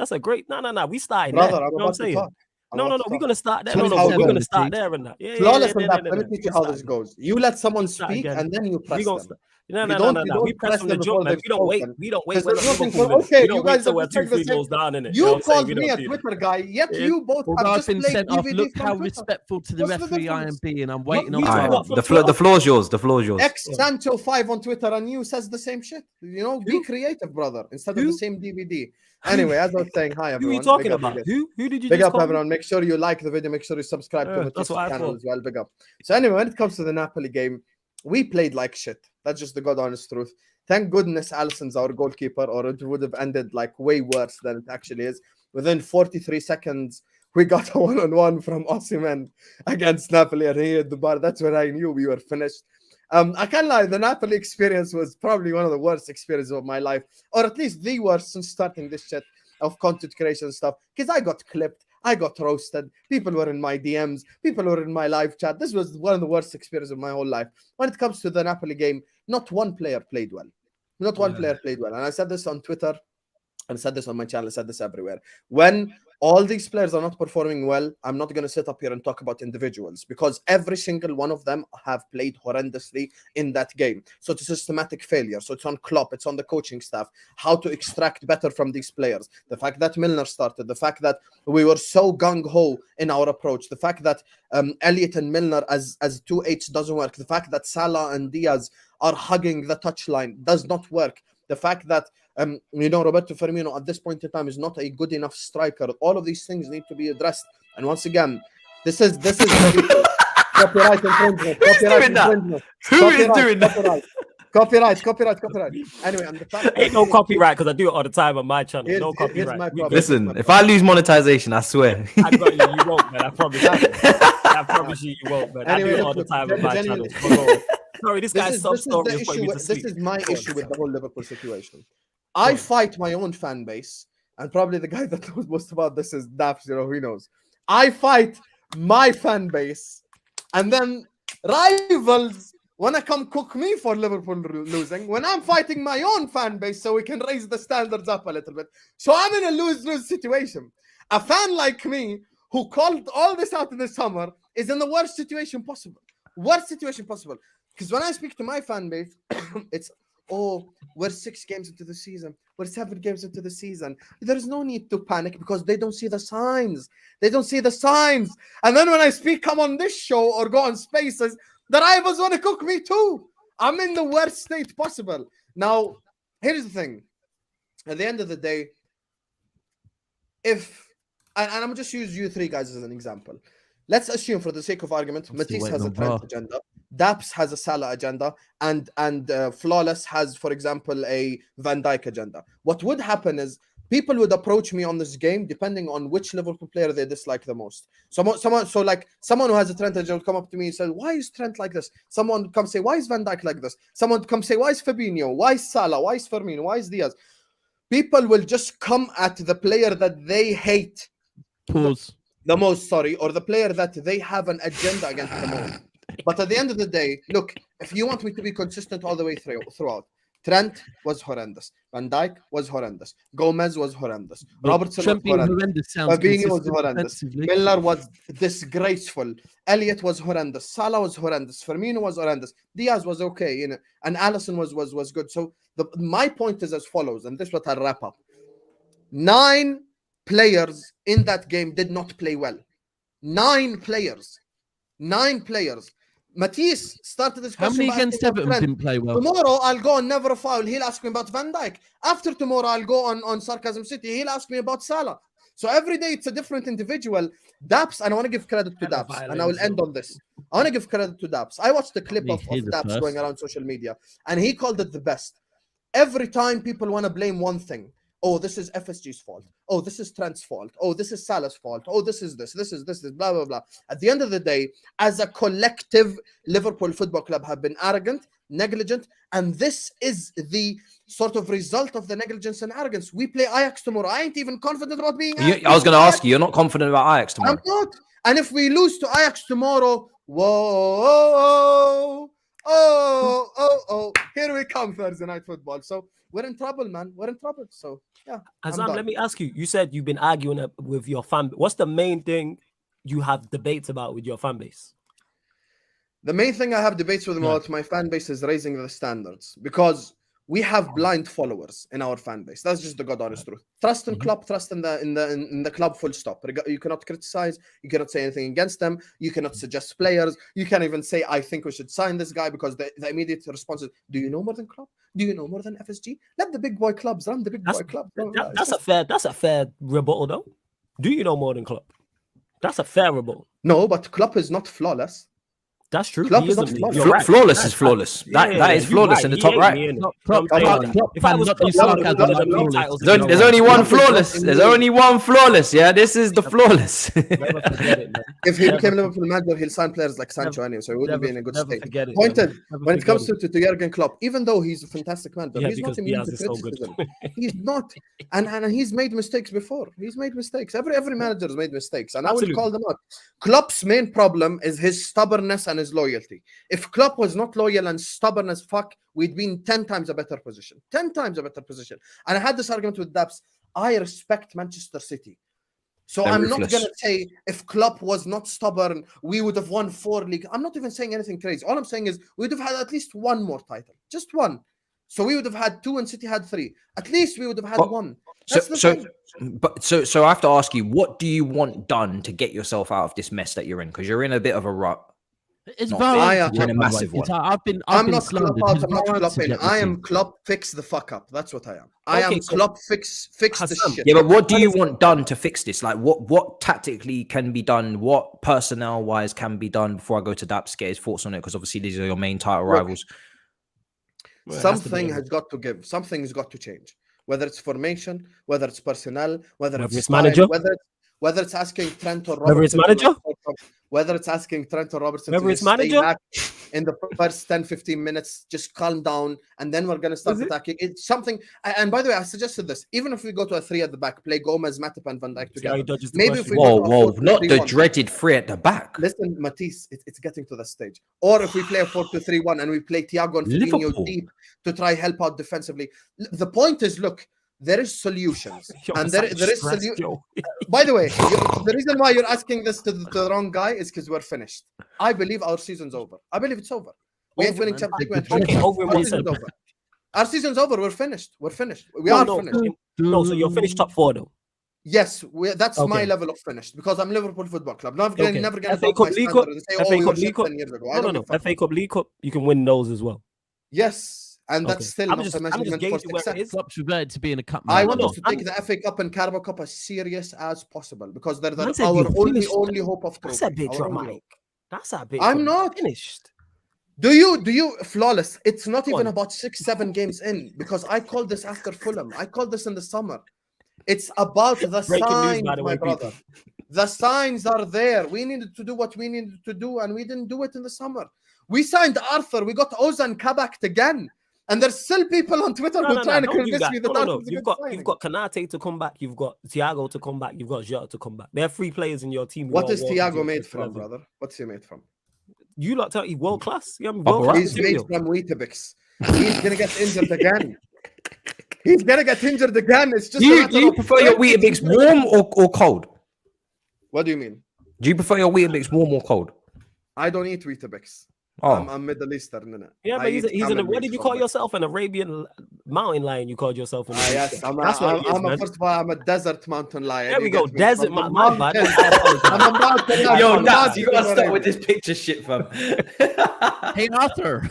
No. We started Brother, there. I'm You know what I'm about to saying? talk. No, we're gonna start there. Tell No, me how we're good gonna it start is. there and that. Yeah, Flawless yeah, on that. Let me teach you how this goes. You let someone start speak again. and then you We press gonna them. start. No. You don't We press press from the them jump, before man. they've We don't wait. spoken. We don't wait Because when there's nothing Liverpool for- win. okay, We don't you wait guys till have we're to check 2, the 3 same- goals down in it. You called we me don't a do that. Twitter guy, yet Yeah. you both Well, have I've just been played sent off. DVD Look from how Twitter. respectful to the What's the referee I am difference? being. I'm waiting you on. talk All about right, from the Twitter. floor's yours. The floor's yours. Ex Sancho 5 on Twitter and you says the same shit. You know, be Who? creative, brother, instead of Who? the same DVD. Anyway, as I was saying, hi Who are everyone. you talking Big up, about? big up. Who did you Big just up call? everyone. Make sure you like the video. Make sure you subscribe to the That's what I channel thought. as well. Big up. So anyway, when it comes to the Napoli game, we played like shit. That's just the god honest truth. Thank goodness Alisson's our goalkeeper, or it would have ended like way worse than it actually is. Within 43 seconds, we got a one-on-one from Osimhen against Napoli, and he hit the bar. That's when I knew we were finished. I can't lie, the Napoli experience was probably one of the worst experiences of my life, or at least the worst since starting this shit of content creation and stuff, because I got clipped, I got roasted, people were in my DMs, people were in my live chat. This was one of the worst experiences of my whole life. When it comes to the Napoli game, not one player played well. Not one player played well. And I said this on Twitter, and I said this on my channel, I said this everywhere. When all these players are not performing well, I'm not going to sit up here and talk about individuals, because every single one of them have played horrendously in that game. So it's a systematic failure. So it's on Klopp, it's on the coaching staff, how to extract better from these players. The fact that Milner started, the fact that we were so gung-ho in our approach, the fact that Elliott and Milner as 2-8 doesn't work, the fact that Salah and Diaz are hugging the touchline does not work. The fact that Roberto Firmino at this point in time is not a good enough striker. All of these things need to be addressed. And once again, this is copyright infringement. Who's doing that? Infringement. Who is doing that? Copyright. Anyway, and the fact Ain't no copyright because I do it all the time on my channel. Here's- No here's copyright. my We problem. good. Listen, if I lose monetization, I swear. I got you. You won't, man. I promise you. I promise you, you won't, man. I Anyway, do it all the look, time on my channel. genuinely- Sorry, this This guy's is sub the story is issue putting me to with- sleep. this is my Go on. issue with the whole Liverpool situation. Go I on. fight my own fan base, and probably the guy that knows most about this is Daps, he knows. I fight my fan base, and then rivals want to come cook me for Liverpool losing when I'm fighting my own fan base so we can raise the standards up a little bit. So I'm in a lose-lose situation. A fan like me who called all this out in the summer is in the worst situation possible. Worst situation possible. Because when I speak to my fan base, it's, oh, we're 6 games into the season. We're 7 games into the season. There is no need to panic because they don't see the signs. They don't see the signs. And then when I come on this show or go on Spaces, the rivals want to cook me too. I'm in the worst state possible. Now, here's the thing. At the end of the day, if and I'm just use you three guys as an example. Let's assume, for the sake of argument, I'm still Matisse waiting has a on Trent VAR. agenda, Daps has a Salah agenda, and Flawless has, for example, a Van Dijk agenda. What would happen is people would approach me on this game depending on which Liverpool player they dislike the most. Someone who has a Trent agenda would come up to me and say, "Why is Trent like this?" Someone would come say, "Why is Van Dijk like this?" Someone would come say, "Why is Fabinho? Why is Salah? Why is Firmino? Why is Diaz?" People will just come at the player that they hate Pause. the most, or the player that they have an agenda against the most. But at the end of the day, look, if you want me to be consistent all the way throughout, Trent was horrendous. Van Dijk was horrendous. Gomez was horrendous. Robertson Trent was being horrendous. horrendous sounds Fabinho was consistent horrendous. defensively. Milner was disgraceful. Elliott was horrendous. Salah was horrendous. Firmino was horrendous. Diaz was okay, and Alisson was good. So my point is as follows, and this is what I'll wrap up. 9 players in that game did not play well. 9 players. Matisse started this How question. many against Everton didn't play well? Tomorrow I'll go on Never a Foul. He'll ask me about Van Dijk. After tomorrow I'll go on Sarcasm City. He'll ask me about Salah. So every day it's a different individual. Daps, and I want to give credit to Daps, and I will end on this. I want to give credit to Daps. I watched the clip of Daps going around social media, and he called it the best. Every time people want to blame one thing. Oh, this is FSG's fault. Oh, this is Trent's fault. Oh, this is Salah's fault. Oh, this is blah, blah, blah. At the end of the day, as a collective, Liverpool Football Club have been arrogant, negligent, and this is the sort of result of the negligence and arrogance. We play Ajax tomorrow. I ain't even confident about being Ajax. I was going to ask you, you're not confident about Ajax tomorrow? I'm not. And if we lose to Ajax tomorrow, whoa, oh, here we come, Thursday Night Football. So we're in trouble, man. We're in trouble. So, yeah. Husam, let me ask you. You said you've been arguing with your fan. What's the main thing you have debates about with your fan base? The main thing I have debates with my fan base is raising the standards, because we have blind followers in our fan base. That's just the God honest truth. Trust in club, trust in the club, full stop. You cannot criticize, you cannot say anything against them, you cannot suggest players, you can't even say, I think we should sign this guy, because the immediate response is, do you know more than club? Do you know more than FSG? Let the big boy clubs run the big boy club. That's a fair rebuttal, though. Do you know more than club? That's a fair rebuttal. No, but club is not flawless. That's true. Club is not flawless. Right. Flawless is flawless. That is flawless in the top right. There's only one flawless. There's only one flawless. Yeah, this is the flawless. If he became Liverpool manager, he'll sign players like Sancho anyway, so he wouldn't be in a good state. Pointed, when it comes to Jurgen Klopp, even though he's a fantastic manager, he's not immune to criticism. He's not, and he's made mistakes before. He's made mistakes. Every manager has made mistakes, and I will call them out. Klopp's main problem is his stubbornness and his loyalty. If Klopp was not loyal and stubborn as fuck, we'd be in 10 times a better position. 10 times a better position. And I had this argument with Daps. I respect Manchester City. So I'm not going to say if Klopp was not stubborn, we would have won 4 leagues. I'm not even saying anything crazy. All I'm saying is we would have had at least 1 more title. Just 1. So we would have had 2 and City had 3. At least we would have had 1. So I have to ask you, what do you want done to get yourself out of this mess that you're in? Because you're in a bit of a rut. It's in a massive one. I'm not Klopp out. I'm not Klopp in. I am Klopp fix the fuck up. That's what I am. I am Klopp fix the shit. Yeah, but what do you want done to fix this? Like, what tactically can be done? What personnel wise can be done? Before I go to Daps, get his thoughts on it, because obviously these are your main title rivals. Something has got to give. Something has got to change. Whether it's formation, whether it's personnel, whether it's manager, whether it's asking Trent or Robertson, whether it's manager, whether it's asking Trent or Robertson whether to it's manager, stay back in the first 10-15 minutes, just calm down, and then we're going to start attacking. It's something. And by the way, I suggested this. Even if we go to a 3 at the back, play Gomez, Matip, and Van Dijk together. Maybe if we not the dreaded 3 at the back. Listen, Matisse, it's getting to the stage. Or if we play a 4-2-3-1 and we play Thiago and Fabinho deep to try help out defensively. The point is, look, there is solutions, and there is solutions. By the way, the reason why you're asking this to the wrong guy is because we're finished. I believe our season's over. I believe it's over. We ain't winning Champions League. Our season's over. We're finished. We are finished. No, so you're finished top 4 though. Yes, that's my level of finished, because I'm Liverpool Football Club. Never going to FA Cup, League Cup, 10 years ago. No. FA Cup, League Cup, you can win those as well. Yes. And that's Okay. still I'm not just- a I'm just measurement for gauging where it success. is. Klopp's reverted to being a cup I man. want no, us to I'm- take the FA Cup and Carabao Cup as serious as possible because they're Man said our you're only finished. hope of That's trophy. a bit Our only dramatic. hope. That's a bit. I'm dramatic. not. Finished. Do you flawless? It's not Go even on. about 6-7 games in because I called this after Fulham. I called this in the summer. It's about the Breaking news, signs, by the my way, brother. The signs are there. We needed to do what we needed to do, and we didn't do it in the summer. We signed Arthur. We got Ozan Kabak again, and there's still people on Twitter who are trying to Don't do convince that. me that No. Arthur's a You've good got signing. Kanate to come back. You've got Thiago to come back. You've got Jota to come back. There are 3 players in your team. who What are is world Thiago class made from, level. brother? What's he made from? You lot tell you world class. Yeah, Bubble world wrap? class He's made material. from Weetabix. He's gonna get injured again. He's gonna get injured again. It's just Do a you, matter do you of prefer your when Weetabix he's gonna get- warm or cold? What do you mean? Do you prefer your Weetabix warm or cold? I don't eat Weetabix. Oh, I'm Middle Eastern, innit? Yeah, I but he's eat an. camel What meat did you from call there. yourself? An Arabian mountain lion? You called yourself? Yes, That's what it is, man. first of all, I'm a desert mountain lion. There we you go. get me? Desert. From My the bad. mountains. I apologize. I'm a mountain lion. yo, from Daps, mountain you gotta to stop Arabia. with this picture shit, fam. Hey, Arthur.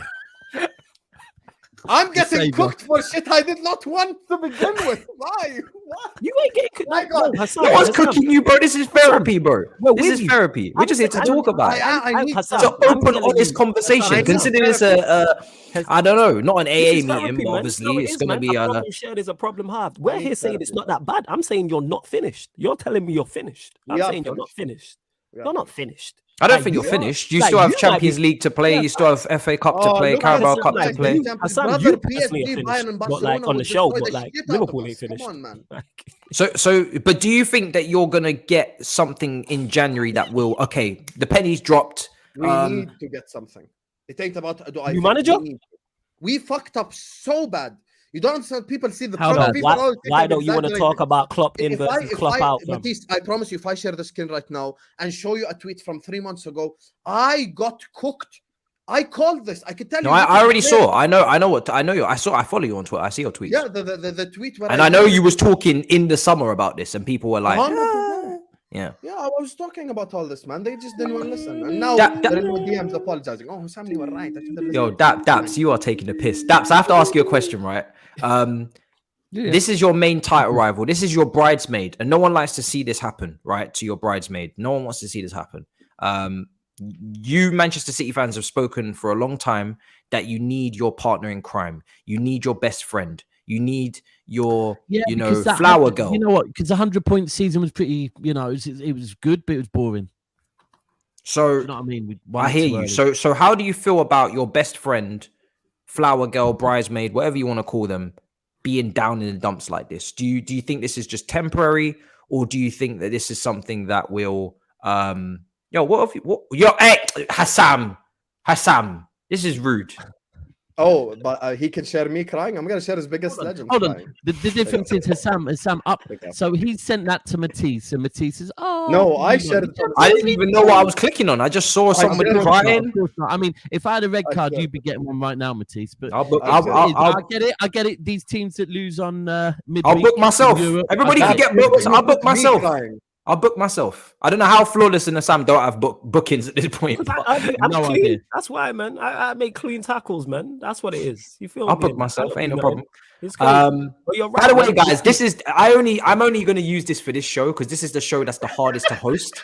I'm getting Savior. cooked for shit I did not want to begin with. Why? What? You ain't getting. My God. Hassan, No one's Hassan. cooking you, bro. This is therapy, bro. We're This with is you. therapy. We're just here to talk about it. I need Hassan, It's an I'm open, telling honest you, conversation. Hassan, Considering it's I don't know, not an AA meeting, but obviously it's going to be a problem shared is a problem halved. We're need here saying therapy, it's not that bad. I'm saying you're not finished. You're telling me you're finished. I'm We are saying you're not finished. We are You're not finished. I don't Like, think you're you- finished. You like, still have you might Champions be- League to play. Yeah, You still have FA Cup to Oh, play, look, Carabao Hassan, Cup to like, play. you- Champions, Hassan, brother, you personally are PSG, finished, Bayern, and but, Barcelona like, on would the show, destroy but, the like, shit out of Liverpool us. ain't finished. Come on, man. So, but do you think that you're gonna get something in January that will? Okay, the pennies dropped. We need to get something. It ain't about do I New think. manager? We fucked up so bad. You don't understand. People see the How problem. bad? People always think Why I'm don't you want to exaggerating. talk about Klopp in If versus Klopp out? fam? Matisse, I promise you, if I share the screen right now and show you a tweet from 3 months ago, I got cooked. I called this. I could tell No, you. I already saw. I know you. I follow you on Twitter. I see your tweets. Yeah, the tweet where And I know you was talking in the summer about this, and people were like, 100%. yeah. Yeah, I was talking about all this, man. They just didn't want to listen. And now That- they're in my DMs apologizing. Oh, Husam, you were right. I should've Yo, listened. Daps, you are taking the piss. Daps, I have to ask you a question, right? Yeah. This is your main title rival. This is your bridesmaid, and no one likes to see this happen, right? To your bridesmaid, no one wants to see this happen. You Manchester City fans have spoken for a long time that you need your partner in crime. You need your best friend. You need your, because that flower 100 girl. You know what? Because the 100-point season was pretty. It was good, but it was boring. So Do you know what I mean? We won I it hear too you. early. So how do you feel about your best friend, flower girl, bridesmaid, whatever you want to call them, being down in the dumps like this? Do you think this is just temporary, or do you think that this is something that will hey, Husam, this is rude. Oh, but he can share me crying. I'm gonna share his biggest legend. Hold on. crying. The difference is Husam up. Okay. So he sent that to Matisse, and Matisse says, "Oh No, I you know, shared it on I didn't even know what I was clicking on. I just saw somebody didn't. crying. Of course not. I mean, if I had a red I card, shared you'd be getting one right now, Matisse. But I'll book. I'll- I get it. I get it. These teams that lose on midweek. I'll book myself. Europe, Everybody I can get get it. booked. I'll book Me myself. crying. I'll book myself. I don't know how Flawless and Sam don't have bookings at this point. but I'm No clean. idea. That's why, man. I make clean tackles, man. That's what it is. You feel? I'll me? book I myself. don't Ain't do no nothing. problem. It's crazy. But you're right, By the way, man. guys, I'm only going to use this for this show because this is the show that's the hardest to host.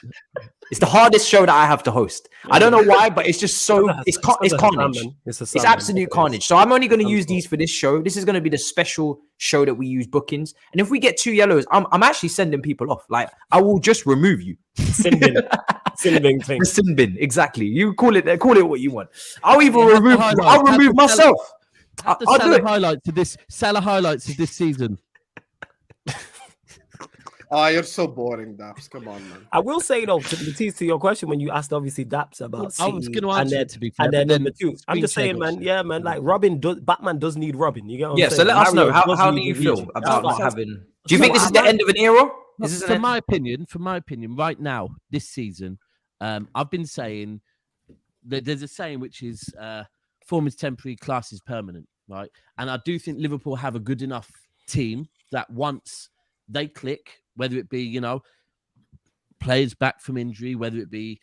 It's the hardest show that I have to host. I don't know why, but it's just so it's carnage. It's absolute carnage. So I'm only going to use these for this show. This is going to be the special show that we use bookings. And if we get 2 yellows, I'm actually sending people off. Like I will just remove you. Sin bin thing. The sin bin, exactly. You call it what you want. I'll even Yeah, that's the remove. highlight. I'll That's remove the myself. Have the I'll do Salah it. highlights of this season. Oh, you're so boring, Daps. Come on, man. I will say though, to your question when you asked obviously Daps about I was City going to and answer then, it to be fair, and then but number two. I'm screen just saying, shadows. man. Yeah, man. Like Batman does need Robin. You get what Yeah. I'm So saying? let us know Mario does how do need you a feel Luigi. about not That's- having? Do you think this is the end of an era? Is this For my opinion, right now, this season, I've been saying that there's a saying which is form is temporary, class is permanent, right? And I do think Liverpool have a good enough team that once they click, whether it be, players back from injury, whether it be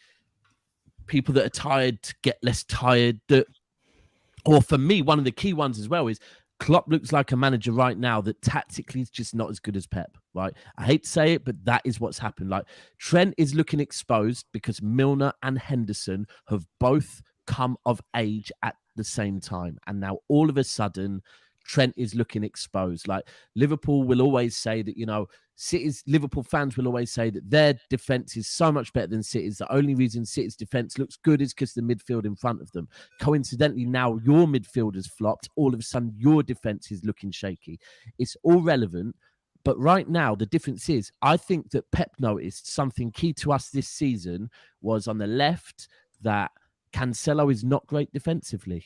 people that are tired to get less tired, that or for me, one of the key ones as well is Klopp looks like a manager right now that tactically is just not as good as Pep, right? I hate to say it, but that is what's happened. Like Trent is looking exposed because Milner and Henderson have both come of age at the same time. And now all of a sudden, Trent is looking exposed. Like Liverpool will always say that, Liverpool fans will always say that their defense is so much better than City's. The only reason City's defense looks good is because the midfield in front of them. Coincidentally, now your midfield has flopped. All of a sudden, your defense is looking shaky. It's all relevant. But right now, the difference is, I think that Pep noticed something key to us this season was on the left that Cancelo is not great defensively.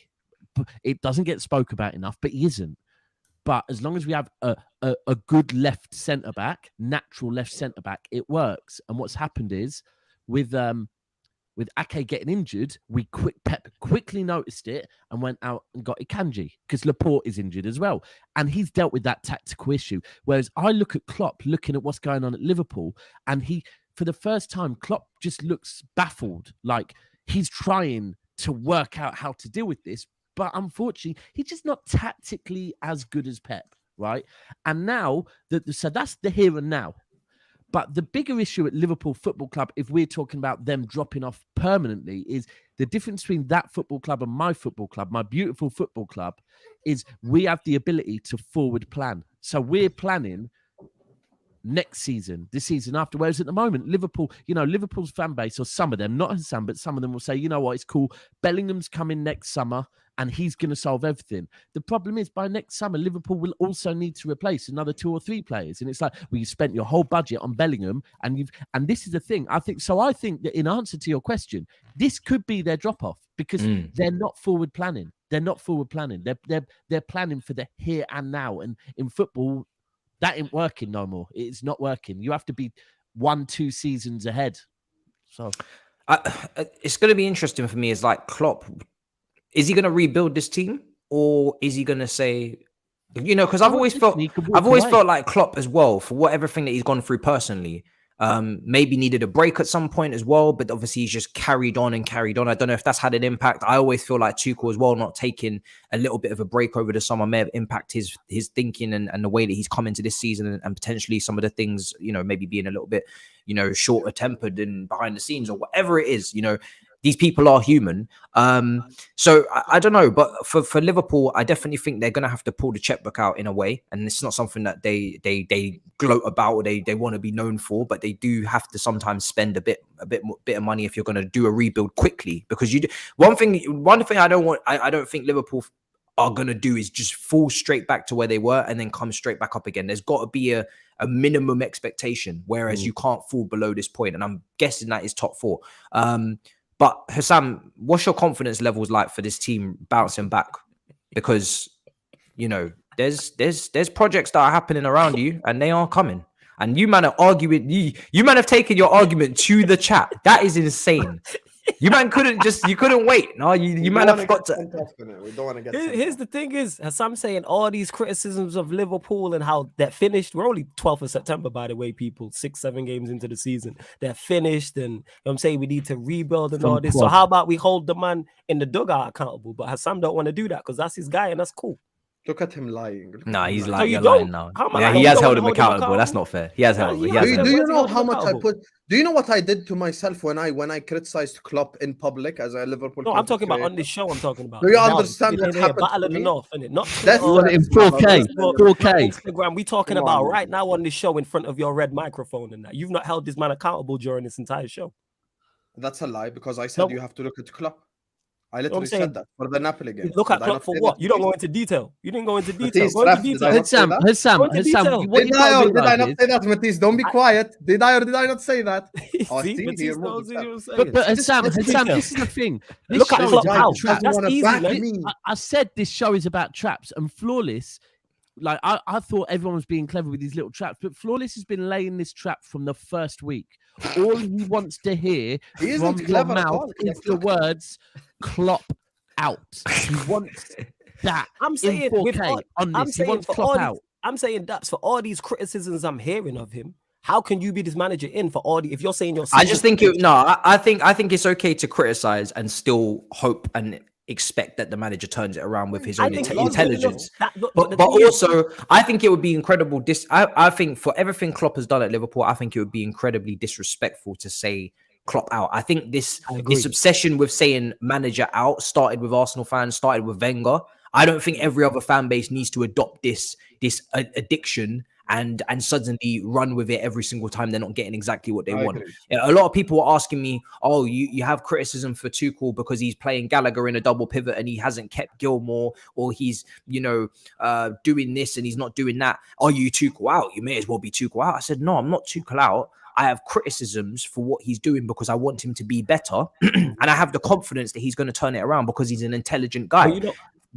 It doesn't get spoke about enough, but he isn't. But as long as we have a good left centre back, natural left centre back, it works. And what's happened is with Ake getting injured, Pep quickly noticed it and went out and got Ikanji because Laporte is injured as well. And he's dealt with that tactical issue. Whereas I look at Klopp looking at what's going on at Liverpool, and for the first time, Klopp just looks baffled. Like he's trying to work out how to deal with this. But unfortunately, he's just not tactically as good as Pep, right? And now, so that's the here and now. But the bigger issue at Liverpool Football Club, if we're talking about them dropping off permanently, is the difference between that football club and my football club, my beautiful football club, is we have the ability to forward plan. So we're planning next season, the season after. Whereas at the moment, Liverpool's fan base, or some of them, not Husam, but some of them will say, you know what, it's cool. Bellingham's coming next summer and he's going to solve everything. The problem is by next summer, Liverpool will also need to replace another 2 or 3 players. And it's like, well, you spent your whole budget on Bellingham and this is the thing. I think that in answer to your question, this could be their drop off because they're not forward planning. They're not forward planning. They're planning for the here and now. And in football, that ain't working no more. It's not working. You have to be 1-2 seasons ahead. So it's going to be interesting for me. Is like Klopp, is he going to rebuild this team, or is he going to say, because I've always felt like Klopp as well, for what everything that he's gone through personally, maybe needed a break at some point as well, but obviously he's just carried on. I don't know if that's had an impact. I always feel like Tuchel as well, not taking a little bit of a break over the summer may have impacted his thinking and the way that he's come into this season, and potentially some of the things, maybe being a little bit, shorter tempered and behind the scenes or whatever it is, these people are human. So I don't know, but for Liverpool, I definitely think they're going to have to pull the checkbook out in a way. And it's not something that they gloat about or they want to be known for, but they do have to sometimes spend a bit of money if you're going to do a rebuild quickly. Because one thing I don't think Liverpool are going to do is just fall straight back to where they were and then come straight back up again. There's got to be a minimum expectation, whereas you can't fall below this point. And I'm guessing that is top 4. But Husam, what's your confidence levels like for this team bouncing back? Because, there's projects that are happening around you and they are coming. And you man are arguing, you man have taken your argument to the chat. That is insane. You man couldn't wait. No, you man have got to. We don't want to get. Here's the thing: is Husam saying all these criticisms of Liverpool and how that finished. We're only 12th of September, by the way, people. 6-7 games into the season, they're finished, and I'm saying we need to rebuild and all this. So how about we hold the man in the dugout accountable? But Husam don't want to do that because that's his guy and that's cool. Look at him lying. Nah, he's lying. You're lying now. Yeah, he has held him accountable. That's not fair. He has held him. Do you know how much I put? Do you know what I did to myself when I criticized Klopp in public as a Liverpool? No, I'm talking about on this show. I'm talking about. Do you understand what happened? Battle of the North, innit? Not that's in 4K. 4K. Instagram. We talking about right now on this show in front of your red microphone and that. You've not held this man accountable during this entire show. That's a lie because I said you have to look at Klopp. I literally said that for the Napoli game. Look at Klopp for what? You don't go into detail. You didn't go into detail. Husam, did I or did I not say that, Matisse? Don't be quiet. Did I or did I not say that? But Husam, this is the thing. Look at Klopp out. That's easy. I said this show is about traps and Flawless. Like I thought everyone was being clever with these little traps, but Flawless has been laying this trap from the first week. All he wants to hear from your mouth is the words "Klopp out." He wants that. I'm saying 4K on this. He wants Klopp out. I'm saying Daps, for all these criticisms I'm hearing of him, how can you be this manager in for all the? If you're saying you're, I just think I think it's okay to criticize and still hope and expect that the manager turns it around with his I own think intelligence. but But the thing is- also, I think it would be incredible. I think for everything Klopp has done at Liverpool, I think it would be incredibly disrespectful to say Klopp out. I think this obsession with saying manager out started with Arsenal fans, started with Wenger. I don't think every other fan base needs to adopt this addiction and suddenly run with it every single time they're not getting exactly what they want. A lot of people are asking me, oh, you have criticism for Tuchel because he's playing Gallagher in a double pivot and he hasn't kept Gilmore, or he's, doing this and he's not doing that. Are you Tuchel out? You may as well be Tuchel out. I said, no, I'm not Tuchel out. I have criticisms for what he's doing because I want him to be better. And I have the confidence that he's going to turn it around because he's an intelligent guy.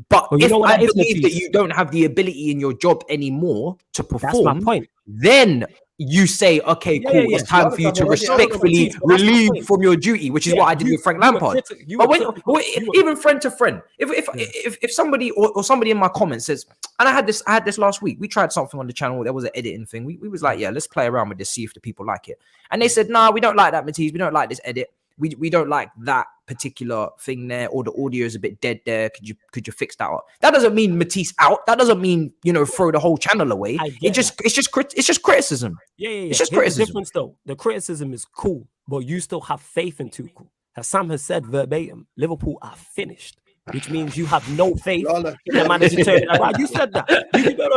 But if I believe that you don't have the ability in your job anymore to perform, that's my point. Then you say, okay, cool, it's time for you to respectfully relieve from your duty, which is what I did with Frank Lampard. But even friend to friend, if somebody or somebody in my comments says, and I had this last week, we tried something on the channel, there was an editing thing. We was like, yeah, let's play around with this, see if the people like it. And they said, nah, we don't like that, Matisse, we don't like this edit. We don't like that particular thing there, or the audio is a bit dead there. Could you fix that up? That doesn't mean Matisse out. That doesn't mean throw the whole channel away. It's just criticism. Yeah. It's just Here's criticism. the difference, though. The criticism is cool, but you still have faith in Tuchel. Sam has said verbatim, Liverpool are finished, which means you have no faith in the manager turning it around. You said that.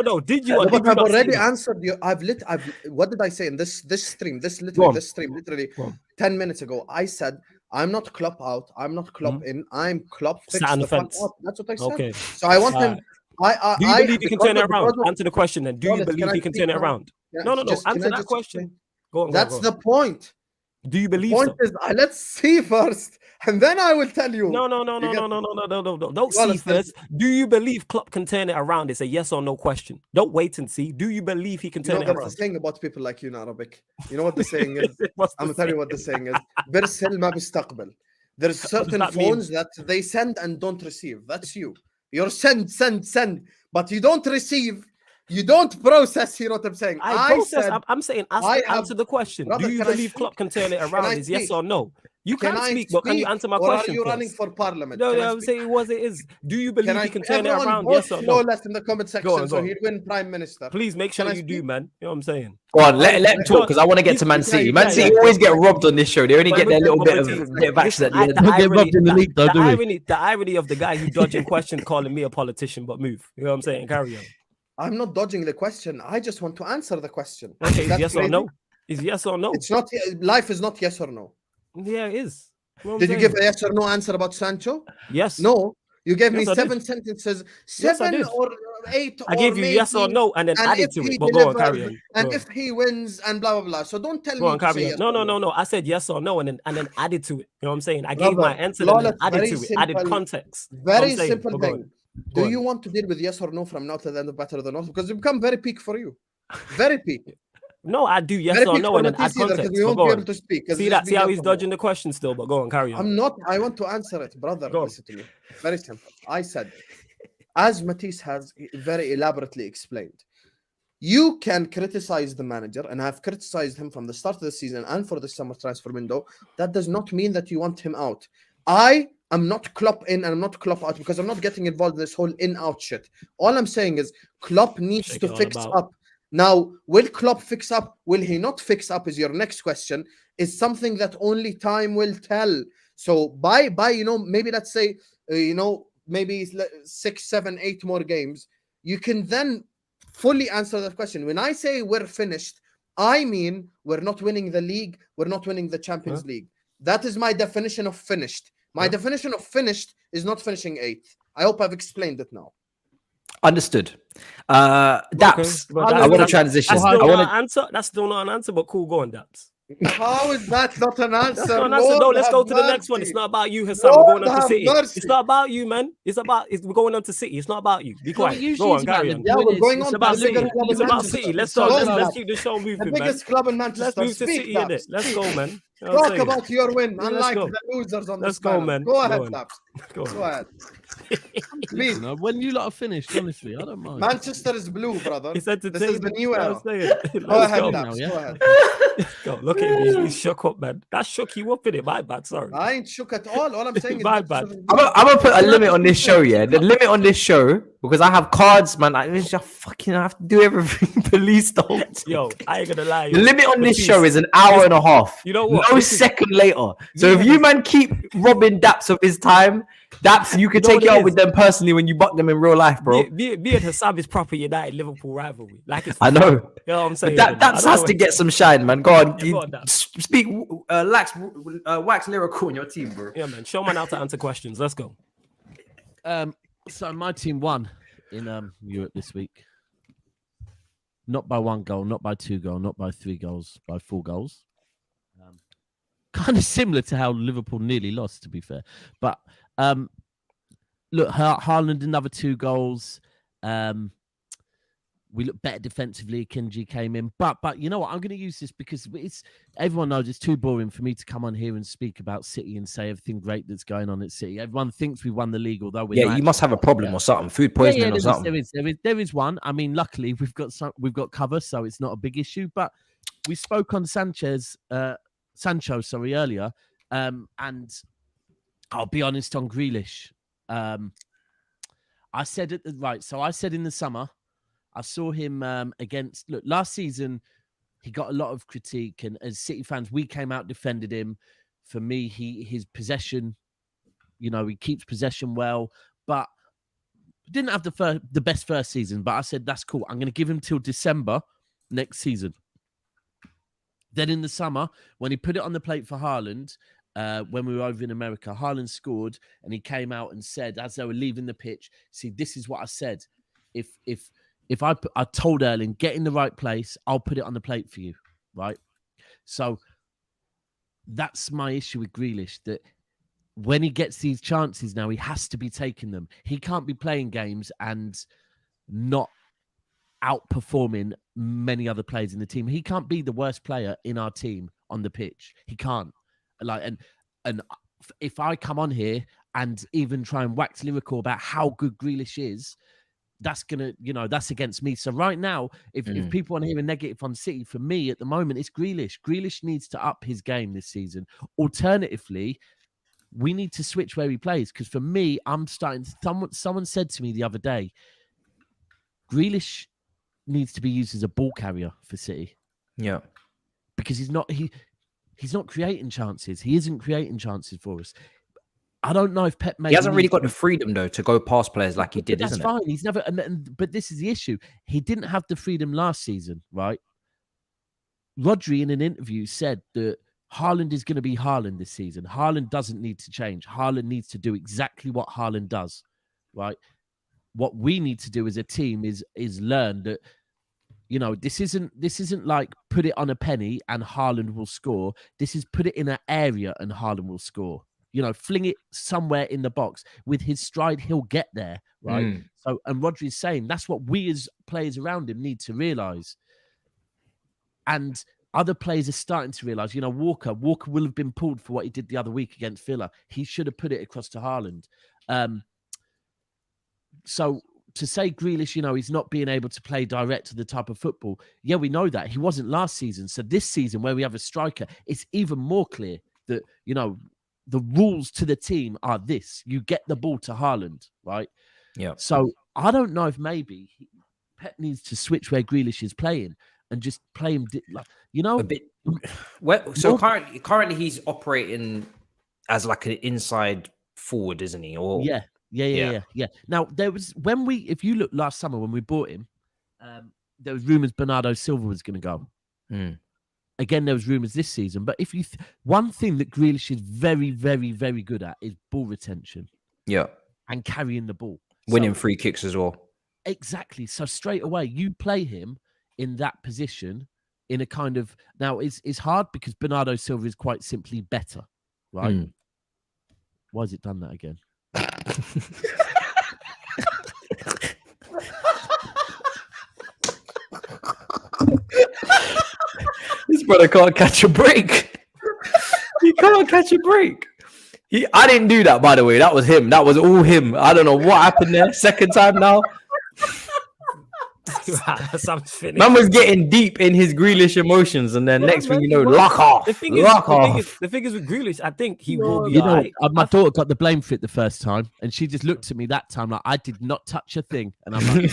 No. Did you? But I've already answered you. What did I say in this stream? Literally 10 minutes ago. I said I'm not Klopp out. I'm not Klopp in. I'm Klopp fix the fuck up. That's what I said. Okay. So I want him. Do you believe he can turn it around? Answer the question then. Do you believe he can turn it around? No. Answer that question. Go on. That's the point. Do you believe? The point is, let's see first, and then I will tell you. No. Don't see first. Do you believe Klopp can turn it around? It's a yes or no question. Don't wait and see. Do you believe he can turn it around? That's the thing about people like you in Arabic. You know what the saying is? I'm gonna tell you what the saying is. برسل ما بيستقبل. There's certain phones that they send and don't receive. That's you. You're send, but you don't receive. You don't process, you know what I'm saying? I'm saying answer the question. Do you believe Klopp can turn it around? Is yes or no? You can't speak, but can you answer my question? Are you running for parliament? No, I'm saying it is. Do you believe he can turn it around? Yes or no? Less in the comment section, so he'd win prime minister. Please make sure you do, man. You know what I'm saying? Go on, let him talk, because I want to get to Man City. Man City always get robbed on this show. They only get their little bit of action at the end. Don't get robbed in the league, though, do we? The irony of the guy who dodging questions calling me a politician, but move. You know what I'm saying? Carry on. I'm not dodging the question. I just want to answer the question. Okay, yes or no? Is yes or no? It's not. Life is not yes or no. Yeah, it is. Did you give a yes or no answer about Sancho? Yes. No. You gave me 7 sentences, 7 or 8. I gave you yes or no and then added to it. But go on, carry on. And if he wins and blah blah blah. So don't tell me. Go on, carry on. Yes no. I said yes or no and then added to it. You know what I'm saying? I gave my answer and then added to it, added context. Very simple thing. Do you want to deal with yes or no from now to the end of Better Than Us? Because it become very peak for you. Very peak. No, I do yes or no and then add context. We won't be able to speak. See how he's dodging the question still, but go on, carry on. I'm not. I want to answer it, brother. Listen to me. Very simple. I said, as Matisse has very elaborately explained, you can criticize the manager, and I've criticized him from the start of the season and for the summer transfer window. That does not mean that you want him out. I'm not Klopp in and I'm not Klopp out because I'm not getting involved in this whole in-out shit. All I'm saying is Klopp needs to fix up. Now, will Klopp fix up? Will he not fix up is your next question. Is something that only time will tell. So by maybe let's say, maybe 6, 7, 8 more games, you can then fully answer that question. When I say we're finished, I mean we're not winning the league, we're not winning the Champions League. That is my definition of finished. My definition of finished is not finishing 8th. I hope I've explained it now. Understood. Daps, I want to transition. That's still not an answer, but cool. Go on, Daps. How is that not an answer? That's not an answer. No, let's go to the next one. It's not about you, Husam. We're going on to City. It's not about you, man. We're going on to City. It's not about you. Be quiet. Go on, carry on. Yeah, we're going on. It's about City. It's about City. Let's keep the show moving, man. The biggest club in Manchester. Let's move to City, innit? Let's go, man. Talk about your win, unlike the losers on this panel. Man. Go ahead, Daps. Go ahead. Please. When you lot are finished, honestly, I don't mind. Manchester is blue, brother. It's this is the new era. Go ahead, Daps. Go ahead. Go, look at him. He's shook up, man. That shook you up in it. My bad. Sorry. I ain't shook at all. All I'm saying is My that bad. I'm gonna put a limit on this show, yeah. The limit on this show, because I have cards, man. I have to do everything. Police don't. Yo, I ain't gonna lie. The yo. limit on this Batiste, show is an hour and a half. You know what? No This is- second later. So Yeah. if you man keep robbing Daps of his time, Daps, you can You know take it what it out is? with them personally when you buck them in real life, bro. Me and Husam is proper United Liverpool rivalry. Like it's I know. You know what I'm saying? But Daps has to get some shine, man. Go on. Yeah, go on, Daps. Speak, wax lyrical in your team, bro. Yeah, man. Show man how to answer questions. Let's go. So my team won in Europe this week. Not by 1 goal, not by 2 goals, not by 3 goals, by 4 goals. Kind of similar to how Liverpool nearly lost, to be fair. But look, Haaland another 2 goals. We look better defensively. Kenji came in, but you know what? I'm going to use this because everyone knows it's too boring for me to come on here and speak about City and say everything great that's going on at City. Everyone thinks we won the league, although we Yeah, you must have a problem or something, food poisoning or something. There is one. I mean, luckily we've got cover, so it's not a big issue. But we spoke on Sancho, earlier, and I'll be honest on Grealish. I said it right. So I said in the summer, I saw him against. Look, last season he got a lot of critique, and as City fans, we came out defended him. For me, his possession, he keeps possession well, but didn't have the best first season. But I said that's cool. I'm going to give him till December next season. Then in the summer, when he put it on the plate for Haaland, when we were over in America, Haaland scored, and he came out and said, as they were leaving the pitch, "See, this is what I said. If I told Erling, get in the right place, I'll put it on the plate for you," right? So that's my issue with Grealish, that when he gets these chances now, he has to be taking them. He can't be playing games and not outperforming many other players in the team. He can't be the worst player in our team on the pitch. He can't. And if I come on here and even try and wax lyrical about how good Grealish is, that's that's against me. So right now, if people want to hear a negative on City, for me at the moment, it's Grealish. Grealish needs to up his game this season. Alternatively, we need to switch where he plays. Because for me, I'm starting. Someone said to me the other day, Grealish needs to be used as a ball carrier for City. Yeah, because he's not creating chances. He isn't creating chances for us. I don't know if Pep. He hasn't really got the freedom though to go past players like he did. That's isn't fine. it? He's never. But this is the issue. He didn't have the freedom last season, right? Rodri in an interview said that Haaland is going to be Haaland this season. Haaland doesn't need to change. Haaland needs to do exactly what Haaland does, right? What we need to do as a team is learn that, this isn't like put it on a penny and Haaland will score. This is put it in an area and Haaland will score. Fling it somewhere in the box. With his stride, he'll get there, right? So, and Rodri's saying that's what we as players around him need to realise. And other players are starting to realise, Walker will have been pulled for what he did the other week against Villa. He should have put it across to Haaland. So to say Grealish, he's not being able to play direct to the type of football. Yeah, we know that. He wasn't last season. So this season where we have a striker, it's even more clear that, the rules to the team are this. You get the ball to Haaland, right? Yeah. So I don't know if maybe Pep needs to switch where Grealish is playing and just play him, A bit. So currently he's operating as like an inside forward, isn't he? Or Yeah. Now if you look last summer when we bought him, there was rumors Bernardo Silva was going to go. Again, there was rumors this season. But if one thing that Grealish is very, very, very good at is ball retention. Yeah, and carrying the ball, winning free kicks as well. Exactly. So straight away, you play him in that position in a kind of now it's hard because Bernardo Silva is quite simply better, right? Why has it done that again? This brother can't catch a break. He can't catch a break. I didn't do that, by the way. That was him. That was all him. I don't know what happened there. Second time now. Sam's finished. Man was getting deep in his Grealish emotions, and then Yeah, next thing man, you know, he was. lock off. The thing Lock off. is, the thing is with Grealish, I think he will be You know, alright. my daughter got the blame for it the first time, and she just looked at me that time like I did not touch a thing, and I'm like, "No, you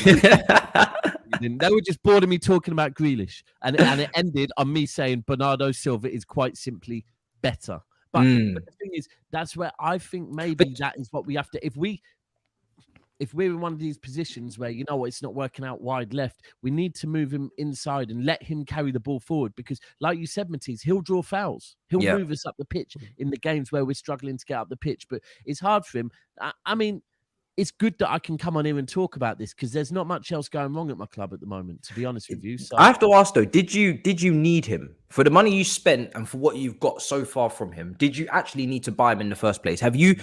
didn't." They were just bored of me talking about Grealish, and it ended on me saying Bernardo Silva is quite simply better. But the thing is, that's where I think maybe that is what we have to. If we're in one of these positions where, you know what, it's not working out wide left, we need to move him inside and let him carry the ball forward. Because, like you said, Matisse, he'll draw fouls. He'll move us up the pitch in the games where we're struggling to get up the pitch. But it's hard for him. I mean, it's good that I can come on here and talk about this because there's not much else going wrong at my club at the moment, to be honest with you. So I have to ask though, did you need him for the money you spent and for what you've got so far from him? Did you actually need to buy him in the first place? Have you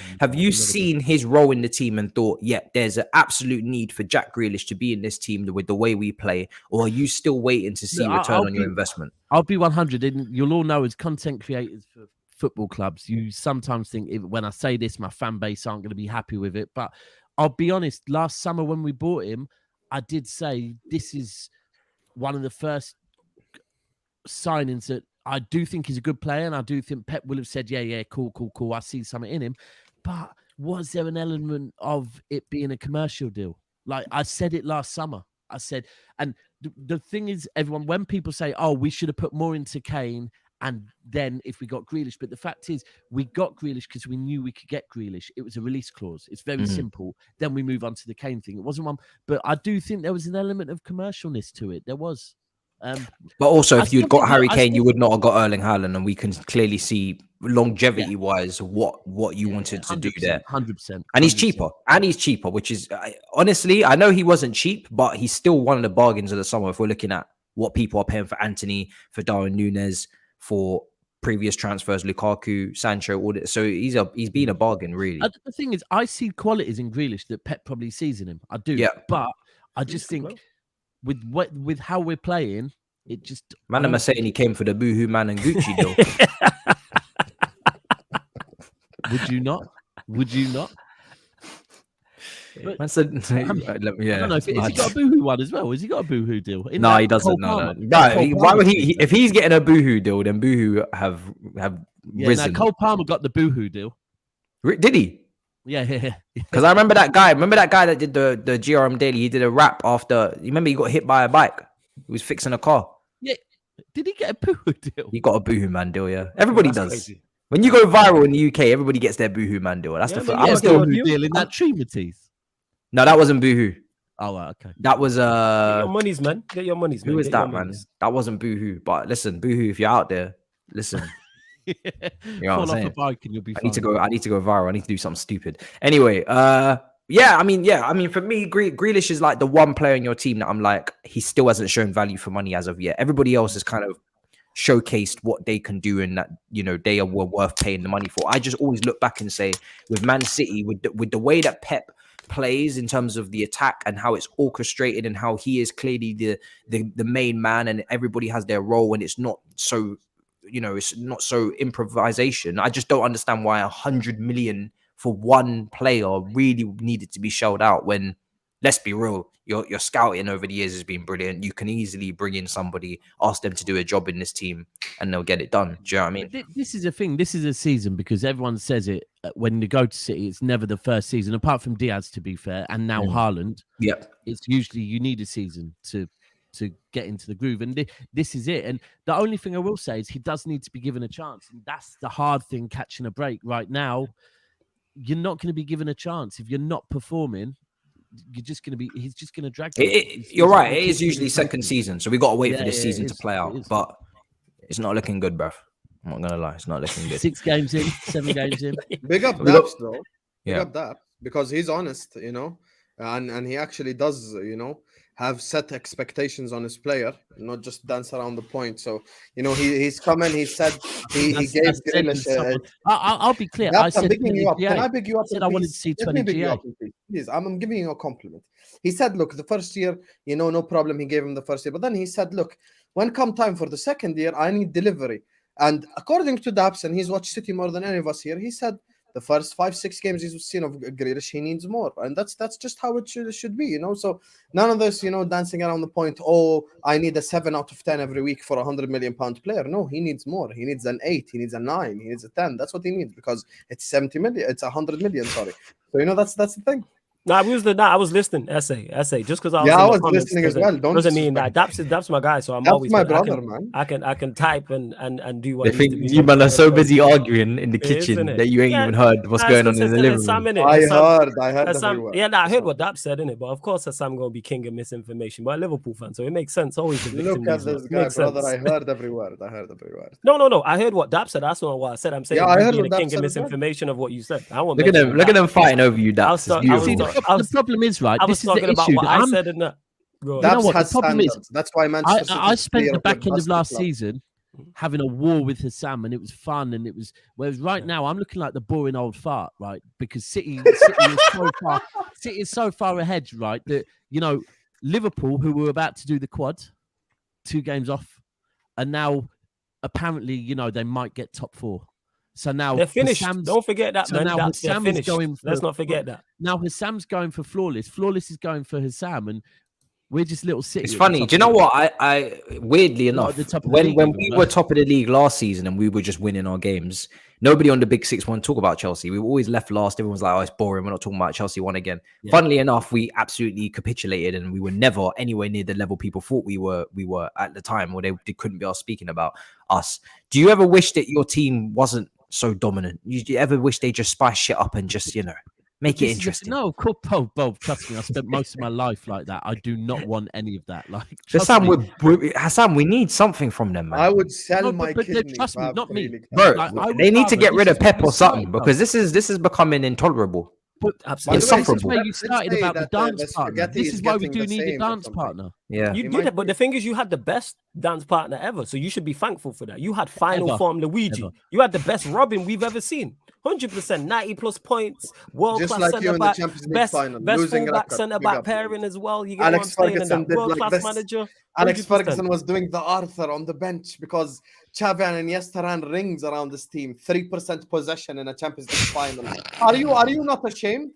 seen his role in the team and thought, yeah, there's an absolute need for Jack Grealish to be in this team with the way we play, or are you still waiting to see return on your investment? I'll be 100, and you'll all know as content creators for football clubs, you sometimes think when I say this, my fan base aren't going to be happy with it, but I'll be honest, last summer when we bought him, I did say this is one of the first signings that I do think he's a good player, and I do think Pep will have said, yeah, cool, I see something in him. But was there an element of it being a commercial deal? Like I said it last summer. I said, and the thing is, everyone, when people say, oh, we should have put more into Kane, and then if we got Grealish, but the fact is we got Grealish because we knew we could get Grealish. It was a release clause. It's very simple. Then we move on to the Kane thing. It wasn't one, but I do think there was an element of commercialness to it. There was. But also, if you'd got Harry Kane, you would not have got Erling Haaland, and we can clearly see longevity-wise what you wanted to do there. 100%. And he's cheaper, which is honestly, I know he wasn't cheap, but he's still one of the bargains of the summer. If we're looking at what people are paying for Anthony, for Darwin Núñez, for previous transfers, Lukaku, Sancho, all that. So he's been a bargain, really. The thing is, I see qualities in Grealish that Pep probably sees in him. I do. Yeah. But I just think with how we're playing, it just... Man, I'm saying he came for the Boohoo Man and Gucci deal. Would you not? Would you not? But, man said, I don't know. Has he got a Boohoo one as well? Has he got a Boohoo deal? No, he doesn't. No. Why would he? If he's getting a Boohoo deal, then Boohoo have risen. No, Cole Palmer got the Boohoo deal. Did he? Yeah. Because I remember that guy. Remember that guy that did the GRM Daily? He did a rap after. You remember he got hit by a bike? He was fixing a car. Yeah. Did he get a Boohoo deal? He got a Boohoo Man deal. Yeah. Everybody does. Crazy. When you go viral in the UK, everybody gets their Boohoo Man deal. That's the first. I'm still Boohoo deal in that tree, Matisse. No, that wasn't Boohoo. Oh, okay. That was Get your monies, man. Get your monies, man. Who is that, man? That wasn't Boohoo. But listen, Boohoo, if you're out there, listen. You know what I'm saying? Bike and you'll be fine. I need to go viral. I need to do something stupid. Anyway, I mean, for me, Grealish is like the one player in your team that I'm like, he still hasn't shown value for money as of yet. Everybody else has kind of showcased what they can do and that, you know, they were worth paying the money for. I just always look back and say, with Man City, with the way that Pep plays in terms of the attack and how it's orchestrated and how he is clearly the main man and everybody has their role and it's not so, you know, it's not so improvisation. I just don't understand why 100 million for one player really needed to be shelled out when, let's be real, your scouting over the years has been brilliant. You can easily bring in somebody, ask them to do a job in this team, and they'll get it done. Do you know what I mean? This is a thing. This is a season because everyone says it when you go to City. It's never the first season, apart from Diaz, to be fair, and now Haaland. Yeah, it's usually you need a season to get into the groove, and this is it. And the only thing I will say is he does need to be given a chance, and that's the hard thing. Catching a break right now, you're not going to be given a chance if you're not performing. He's just going to drag it. You're right. It is usually second season, so we got to wait for this season to play out. But it's not looking good, bruv. I'm not gonna lie, it's not looking good. 6 games in, 7 games in. Big up Daps though. Big up Daps because he's honest, you know, and he actually does, you know, have set expectations on his player, not just dance around the point. So, you know, he's come and he said he gave Grealish. I'll be clear. I said, bigging you up. Can I big you up? I said I wanted to see 20 GA. Please, I'm giving you a compliment. He said, look, the first year, you know, no problem. He gave him the first year. But then he said, look, when come time for the second year, I need delivery. And according to Daps, and he's watched City more than any of us here, he said The first 5-6 games he's seen of Grealish, he needs more, and that's just how it should be, you know. So none of this, you know, dancing around the point. Oh, I need a 7 out of 10 every week for a £100 million player. No, he needs more. He needs an 8. He needs a 9. He needs a 10. That's what he needs because it's 70 million. It's 100 million. Sorry. So you know that's the thing. No, I was listening. Essay. Just because I was, Yeah, I in the was comments listening as well. Doesn't mean that Daps my guy. So I'm That's always my I brother, can, man. I can type and do what I needs think to be you done. man are so busy arguing in the It is, kitchen innit? that you ain't Yeah, even heard what's Nah, going it's on in the consistent. living It's Sam, room. innit? I It's Sam. heard Sam, everywhere. yeah, I heard what Dap said, innit? But of course, Sam gonna be king of misinformation. But a Liverpool fan, so it makes sense. Always the victim. Look at these this lot. guy, Makes brother. sense. I heard every word. No. I heard what Dap said. That's not what I said. I'm saying Yeah, I you heard being what a Dap king said of as well. misinformation of what you said. I won't Look at mention them. Look at them fighting over you, I'll Daps. It's start- See, beautiful. the problem is, right? I was This is the talking about issue. what that I I'm- said in that. Go on. You know Daps what, the has problem is, standards. That's why Manchester City I spent clear the of back end of busted last club. season having a war with Husam, and it was fun, and it was. Whereas right now, I'm looking like the boring old fart, right? Because City is so far ahead, right? That you know, Liverpool, who were about to do the quad, 2 games off, and now apparently, you know, they might get top 4. So now They're finished. Hussam's- Don't forget that, so man. now They're Husam is finished. going for- Let's not forget that. Now Hussam's going for Flawless. Flawless is going for Husam, and we're just little City. It's at the funny. top Do you of know the what? I weirdly Not at enough, the top of the when league when even, we like- were top of the league last season and we were just winning our games, nobody on the Big Six wanted to talk about Chelsea. We were always left last. Everyone was like, "Oh, it's boring. We're not talking about Chelsea won again." Yeah. Funnily enough, we absolutely capitulated, and we were never anywhere near the level people thought we were at the time, or they couldn't be asked speaking about us. Do you ever wish that your team wasn't so dominant? Do you ever wish they just spice shit up and just, you know, make it This is interesting? no, of course, Bob, trust me. I spent most of my life like that. I do not want any of that. Like, Hassan, we need something from them, man. I would sell No, my but kidney. trust to me, have not me. 3 league Bro, titles. Like, I they need would to get rather- rid of this is where Pep you or something started, because this is becoming intolerable. Absolutely. It's By the way, This is insufferable. where you Let's started say about the that dance the partner. spaghetti This is is why we getting do the need a same or dance something. partner. Yeah. You It did might it, but be. the thing is, you had the best dance partner ever, so you should be thankful for that. You had final Ever. form Luigi. Ever. You had the best Robin we've ever seen. 100%, 90+ points, world Just class like you centre in the back, Champions League best final, best losing fullback record. centre Big back up, pairing please. as well. You get Alex what I'm saying? And Ferguson that did world like class this. manager. Alex 100%. Ferguson was doing the Arthur on the bench because Xavi and Iniesta ran rings around this team. 3% possession in a Champions League final. Are you not ashamed?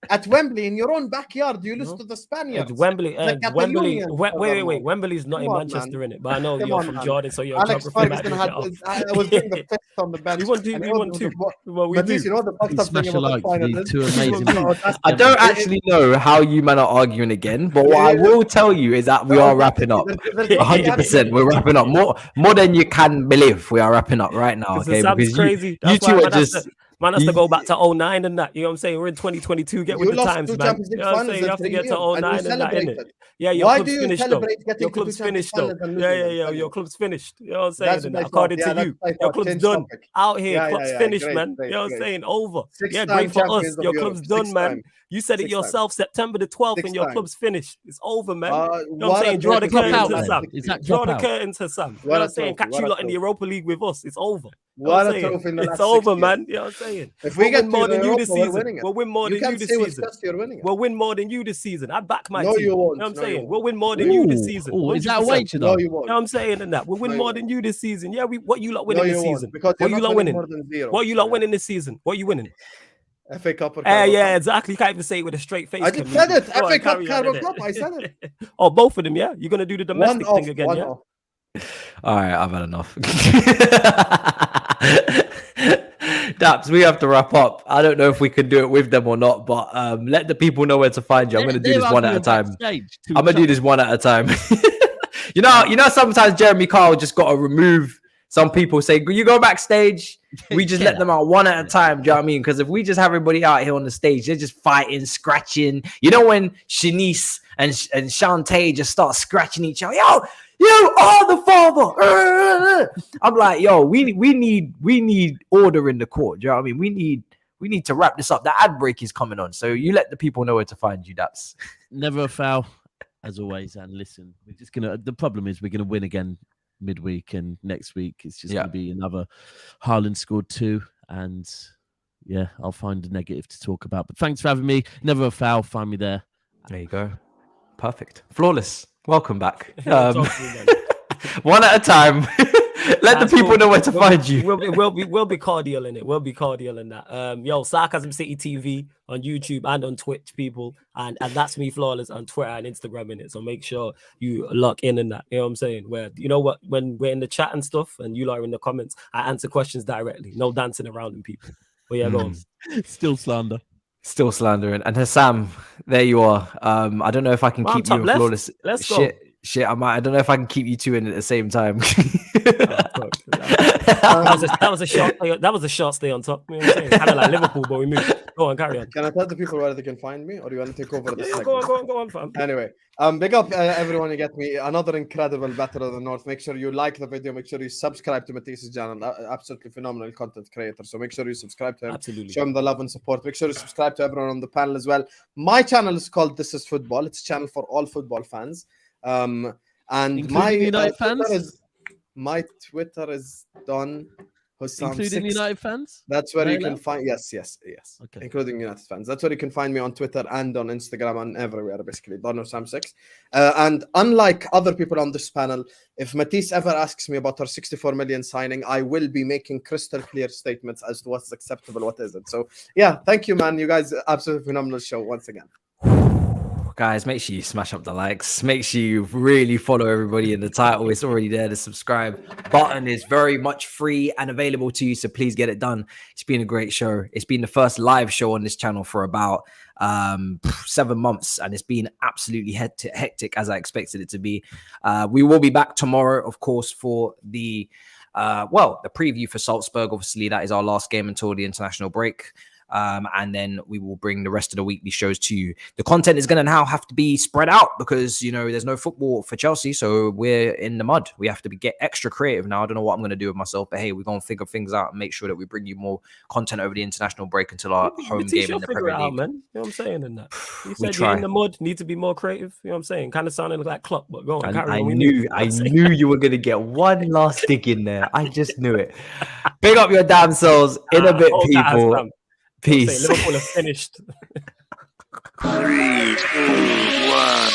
At Wembley, in your own backyard, you lose No. to the Spaniards. Wembley, The Wembley. Catalonians, Wait. furthermore. Wembley's not Come in on, Manchester, man. innit? But I know Come you're on, from man. Jordan, so your Alex geography might Ferguson take it had off. I was doing the fist on the bench. We won 2. And We it won was 2. the- Well, we Matisse, do. you know the fucked Please up thing smash a about the like for final these is? 2 amazing people. I don't actually know how you men are arguing again, but what I will tell you is that we are wrapping up. 100%. We're wrapping up more than you can believe. We are wrapping up right now. Because Okay, Sam's because crazy. you That's two why are just. man has to you- go back to 09 and that. You know what I'm saying? We're in 2022. Get You with the lost times, 2 man. Champions You League know what I'm finals saying? You in have to 3 get to years, and 09 you and that, innit? celebrated. Yeah, your Why club's do you finished though. celebrate getting Your to club's 2 Champions finished though. finals and Yeah, losing yeah, them? yeah. Tell Your me. club's finished. You know what I'm saying? That's And what I according thought. to Yeah, you, that's what I your thought. club's Change done. topic. Out here, Yeah, club's yeah, finished, great, man. great, You know what I'm great. saying? Over. 6 Yeah, time great for us. champions of Your Europe. club's done, 6 man. time. You said it 6 time. yourself, September the 12th, 6 and your time. club's finished. It's over, man. You know what I'm What a saying? Draw the trophy Drop for curtains out to Man then. Sam. City. Is that Draw drop the out? curtains to Sam. You know What what a I'm saying? trophy, Catch you what a lot in the trophy. Europa League with us. It's over. What a saying? trophy in the It's last over, 6 man. years. You know what I'm saying? If we We'll get win more to than you Europa, this we're season. winning it. We'll win more You than you can't this say with season. disgust you're winning it. We'll win more than you this season. I back my No, team. you won't. know what I'm No, you saying? won't. We'll win more than you this Ooh, season. ooh, is that a 100%. wager No, though? you You won't. know what I'm saying? And that we'll win No, you more won't. than you this season. Yeah, what you lot No, winning you this won't. season? Because What you're you not lot winning winning? more than 0. What you lot winning this season? What you winning? FA Cup or Carabao Yeah, Cup? exactly. You can't even say it with a straight face. I just Camille. said it. Go on, FA Cup, carry on, Carabao innit? Cup. I said it. Oh, both of them, yeah? You're going to do the One domestic off. thing again, One yeah? off. All right, I've had enough. Daps, we have to wrap up. I don't know if we can do it with them or not, but let the people know where to find you. I'm going to do this one at a time. I'm going to do this one at a time. you know, sometimes Jeremy Kyle just got to remove some people. Say, you go backstage. We just let them out one at a time. Do you know what I mean? Because if we just have everybody out here on the stage, they're just fighting, scratching. You know when Shanice and Shantae just start scratching each other. Yo, you are the father. I'm like, yo, we need order in the court. Do you know what I mean? We need to wrap this up. The ad break is coming on, so you let the people know where to find you. That's Never a foul, as always. And listen, we're just gonna. The problem is we're gonna win again midweek, and next week it's just gonna be another. Haaland scored 2, and yeah, I'll find a negative to talk about. But thanks for having me. Never a foul. Find me there. there you go. Perfect. Flawless. Welcome back. Talk to me, man. One at a time. Let the people know where to find you. We'll be cordial in it. We'll be cordial in that. Yo, Sarcasm City TV on YouTube and on Twitch, people, and that's me, Flawless, on Twitter and Instagram in it. So make sure you lock in that. You know what I'm saying? Where you know what, when we're in the chat and stuff, and you lot are in the comments, I answer questions directly. No dancing around in people. But yeah, go on. Still slander. Still slandering. And Husam, there you are. I don't know if I can keep you and Flawless. Let's go. Shit, I don't know if I can keep you two in at the same time. That was a short. That was a short stay on top. You know what I'm saying? Kind of like Liverpool, but we moved. Go on, carry on. Can I tell the people where they can find me, or do you want to take over this? Yeah, go on, fam. Anyway, big up everyone. You get me another incredible Battle of the North. Make sure you like the video. Make sure you subscribe to Matisse's channel. Absolutely phenomenal content creator. So make sure you subscribe to him. Absolutely. Show him the love and support. Make sure you subscribe to everyone on the panel as well. My channel is called This Is Football. It's a channel for all football fans. And Including United fans? My Twitter is Don Husam. Including United fans? That's where you can find. Yes. Okay. Including United fans. That's where you can find me on Twitter and on Instagram and everywhere, basically. Don Husam 6. And unlike other people on this panel, if Matisse ever asks me about her 64 million signing, I will be making crystal clear statements as to what's acceptable, what isn't. So yeah, thank you, man. You guys, absolutely phenomenal show once again. Guys, make sure you smash up the likes. Make sure you really follow everybody in the title. It's already there. The subscribe button is very much free and available to you, so please get it done. It's been a great show. It's been the first live show on this channel for about 7 months, and it's been absolutely hectic as I expected it to be. We will be back tomorrow, of course, for the preview for Salzburg. Obviously, that is our last game until the international break. And then we will bring the rest of the weekly shows to you. The content is going to now have to be spread out because, you know, there's no football for Chelsea. So we're in the mud. We have to get extra creative now. I don't know what I'm going to do with myself, but hey, we're going to figure things out and make sure that we bring you more content over the international break until our home game in the Premier League. Man. You know what I'm saying in that? You said you're in the mud, need to be more creative. You know what I'm saying? Kind of sounding like Klopp, but go on, carry on. I knew you were going to get one last dig in there. I just knew it. Big up your damn selves in a bit, people. Peace. Liverpool have finished. 3, 2, 1.